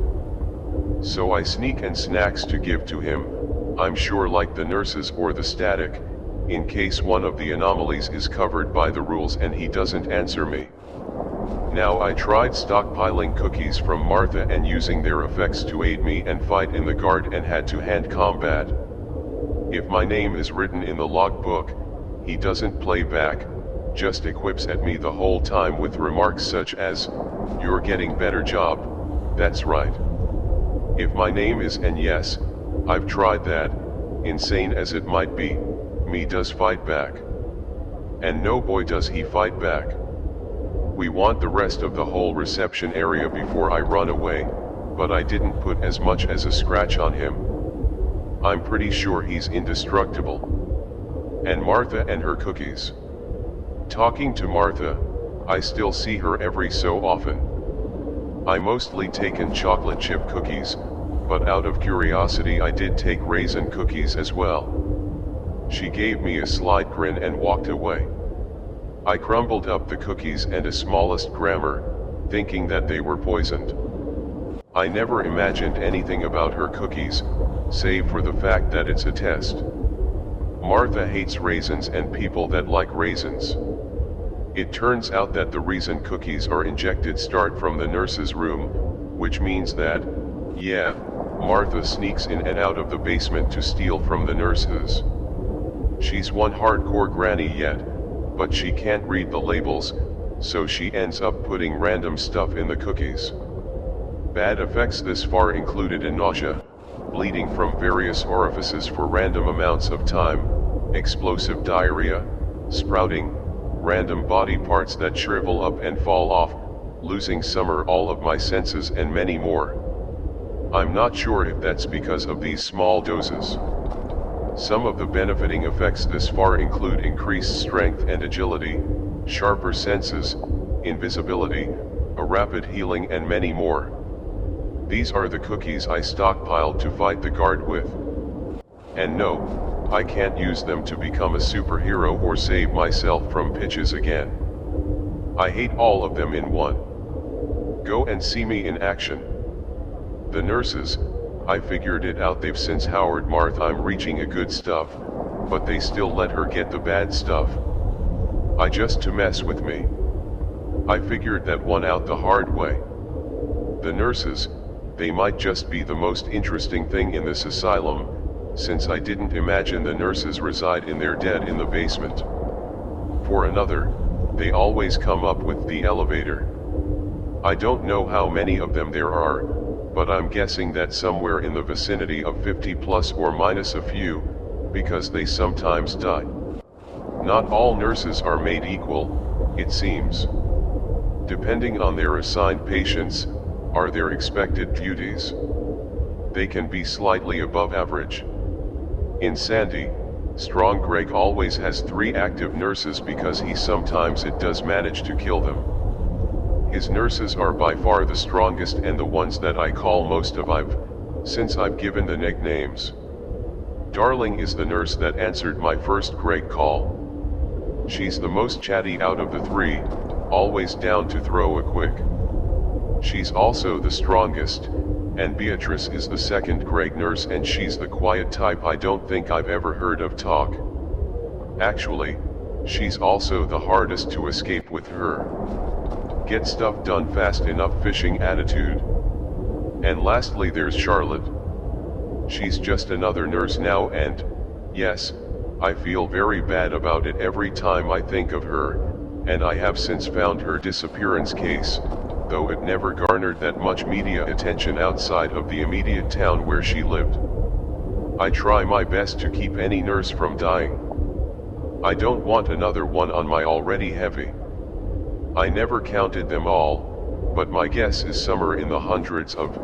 So I sneak and snacks to give to him, I'm sure like the nurses or the static, in case one of the anomalies is covered by the rules and he doesn't answer me. Now I tried stockpiling cookies from Martha and using their effects to aid me and fight in the guard and had to hand combat. If my name is written in the logbook, he doesn't play back, just equips at me the whole time with remarks such as, "You're getting better job, that's right." If my name is and yes, I've tried that, insane as it might be, me does fight back. And no boy does he fight back. We want the rest of the whole reception area before I run away, but I didn't put as much as a scratch on him. I'm pretty sure he's indestructible. And Martha and her cookies. Talking to Martha, I still see her every so often. I mostly taken chocolate chip cookies, but out of curiosity I did take raisin cookies as well. She gave me a slight grin and walked away. I crumbled up the cookies and a smallest grammar, thinking that they were poisoned. I never imagined anything about her cookies, save for the fact that it's a test. Martha hates raisins and people that like raisins. It turns out that the reason cookies are injected start from the nurse's room, which means that, yeah, Martha sneaks in and out of the basement to steal from the nurses. She's one hardcore granny yet, but she can't read the labels, so she ends up putting random stuff in the cookies. Bad effects this far included a nausea, bleeding from various orifices for random amounts of time, explosive diarrhea, sprouting, random body parts that shrivel up and fall off, losing some or all of my senses and many more. I'm not sure if that's because of these small doses. Some of the benefiting effects this far include increased strength and agility, sharper senses, invisibility, a rapid healing and many more. These are the cookies I stockpiled to fight the guard with. And no, I can't use them to become a superhero or save myself from pitches again. I hate all of them in one. Go and see me in action. The nurses, I figured it out, they've since Howard Martha I'm reaching a good stuff, but they still let her get the bad stuff. I just to mess with me. I figured that one out the hard way. The nurses, they might just be the most interesting thing in this asylum, since I didn't imagine the nurses reside in their dead in the basement. For another, they always come up with the elevator. I don't know how many of them there are, but I'm guessing that somewhere in the vicinity of 50 plus or minus a few, because they sometimes die. Not all nurses are made equal, it seems. Depending on their assigned patients, are their expected duties. They can be slightly above average. In Sandy, Strong Greg always has 3 active nurses because he sometimes it does manage to kill them. His nurses are by far the strongest and the ones that I call most of since I've given the nicknames. Darling is the nurse that answered my first Greg call. She's the most chatty out of the 3, always down to throw a quick. She's also the strongest, and Beatrice is the second Greg nurse and she's the quiet type I don't think I've ever heard of talk. Actually, she's also the hardest to escape with her. get stuff done fast enough fishing attitude. And lastly there's Charlotte. She's just another nurse now, and, yes, I feel very bad about it every time I think of her, and I have since found her disappearance case, though it never garnered that much media attention outside of the immediate town where she lived. I try my best to keep any nurse from dying. I don't want another one on my already heavy. I never counted them all, but my guess is somewhere in the hundreds of,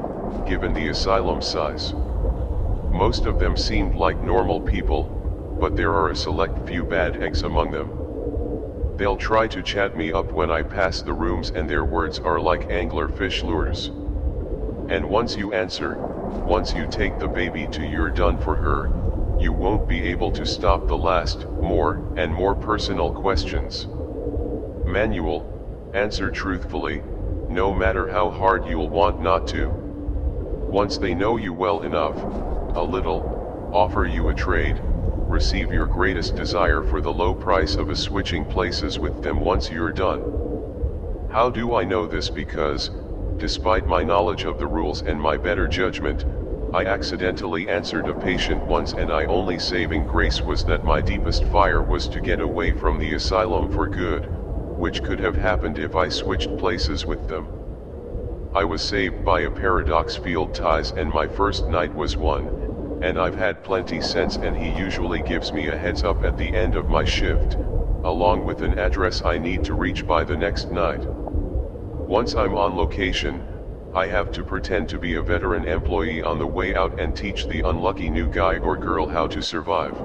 given the asylum size. Most of them seemed like normal people, but there are a select few bad eggs among them. They'll try to chat me up when I pass the rooms, and their words are like angler fish lures. And once you answer, once you take the baby to you're done for her, you won't be able to stop the last, more and more personal questions. Manual, answer truthfully, no matter how hard you'll want not to. Once they know you well enough, a little, offer you a trade, receive your greatest desire for the low price of a switching places with them once you're done. How do I know this? Because, despite my knowledge of the rules and my better judgment, I accidentally answered a patient once, and my only saving grace was that my deepest fire was to get away from the asylum for good, which could have happened if I switched places with them. I was saved by a paradox field ties, and my first night was one, and I've had plenty since, and he usually gives me a heads up at the end of my shift, along with an address I need to reach by the next night. Once I'm on location, I have to pretend to be a veteran employee on the way out and teach the unlucky new guy or girl how to survive.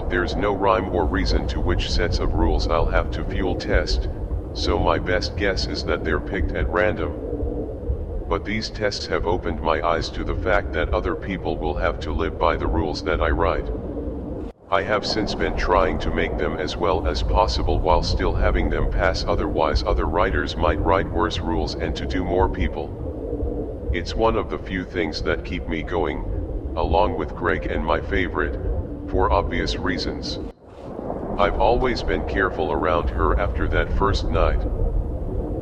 There's no rhyme or reason to which sets of rules I'll have to fuel test, so my best guess is that they're picked at random. But these tests have opened my eyes to the fact that other people will have to live by the rules that I write. I have since been trying to make them as well as possible while still having them pass, otherwise other writers might write worse rules and to do more people. It's one of the few things that keep me going, along with Greg and my favorite, for obvious reasons. I've always been careful around her after that first night.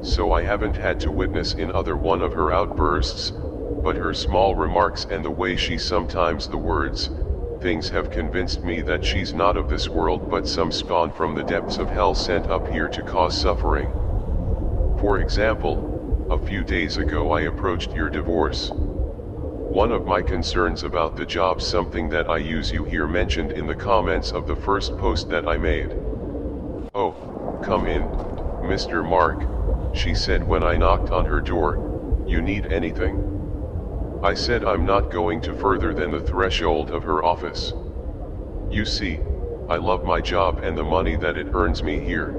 So I haven't had to witness another one of her outbursts, but her small remarks and the way she sometimes the words, things have convinced me that she's not of this world but some spawn from the depths of hell sent up here to cause suffering. For example, a few days ago I approached your divorce. One of my concerns about the job, something that I use you here mentioned in the comments of the first post that I made. "Oh, come in, Mr. Mark," she said when I knocked on her door. "You need anything?" I said I'm not going to further than the threshold of her office. You see, I love my job and the money that it earns me here.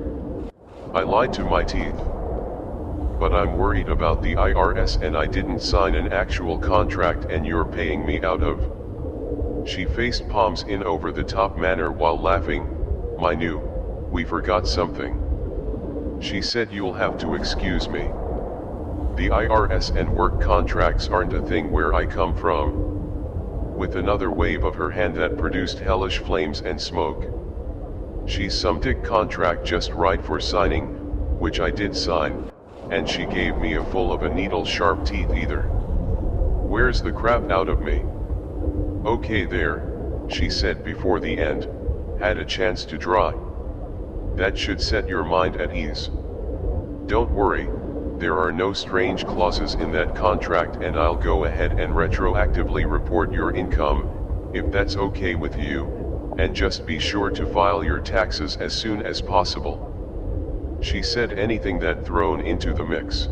I lied to my teeth. But I'm worried about the IRS, and I didn't sign an actual contract, and you're paying me out of. She faced palms in over the top manner while laughing. "My new, we forgot something." She said, "You'll have to excuse me. The IRS and work contracts aren't a thing where I come from." With another wave of her hand that produced hellish flames and smoke. "She's some dick contract just right for signing," which I did sign, and she gave me a full of a needle sharp teeth either. "Where's the crap out of me?" "Okay there," she said before the end, had a chance to dry. "That should set your mind at ease. Don't worry. There are no strange clauses in that contract, and I'll go ahead and retroactively report your income, if that's okay with you, and just be sure to file your taxes as soon as possible." She said anything that thrown into the mix.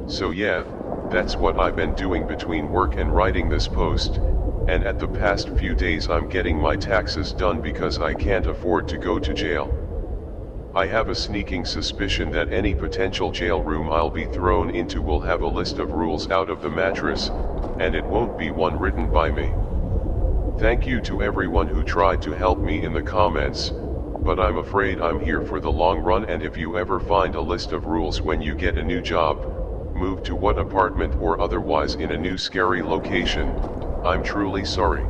So yeah, that's what I've been doing between work and writing this post, and at the past few days I'm getting my taxes done because I can't afford to go to jail. I have a sneaking suspicion that any potential jail room I'll be thrown into will have a list of rules out of the mattress, and it won't be one written by me. Thank you to everyone who tried to help me in the comments, but I'm afraid I'm here for the long run, and if you ever find a list of rules when you get a new job, move to what apartment or otherwise in a new scary location, I'm truly sorry.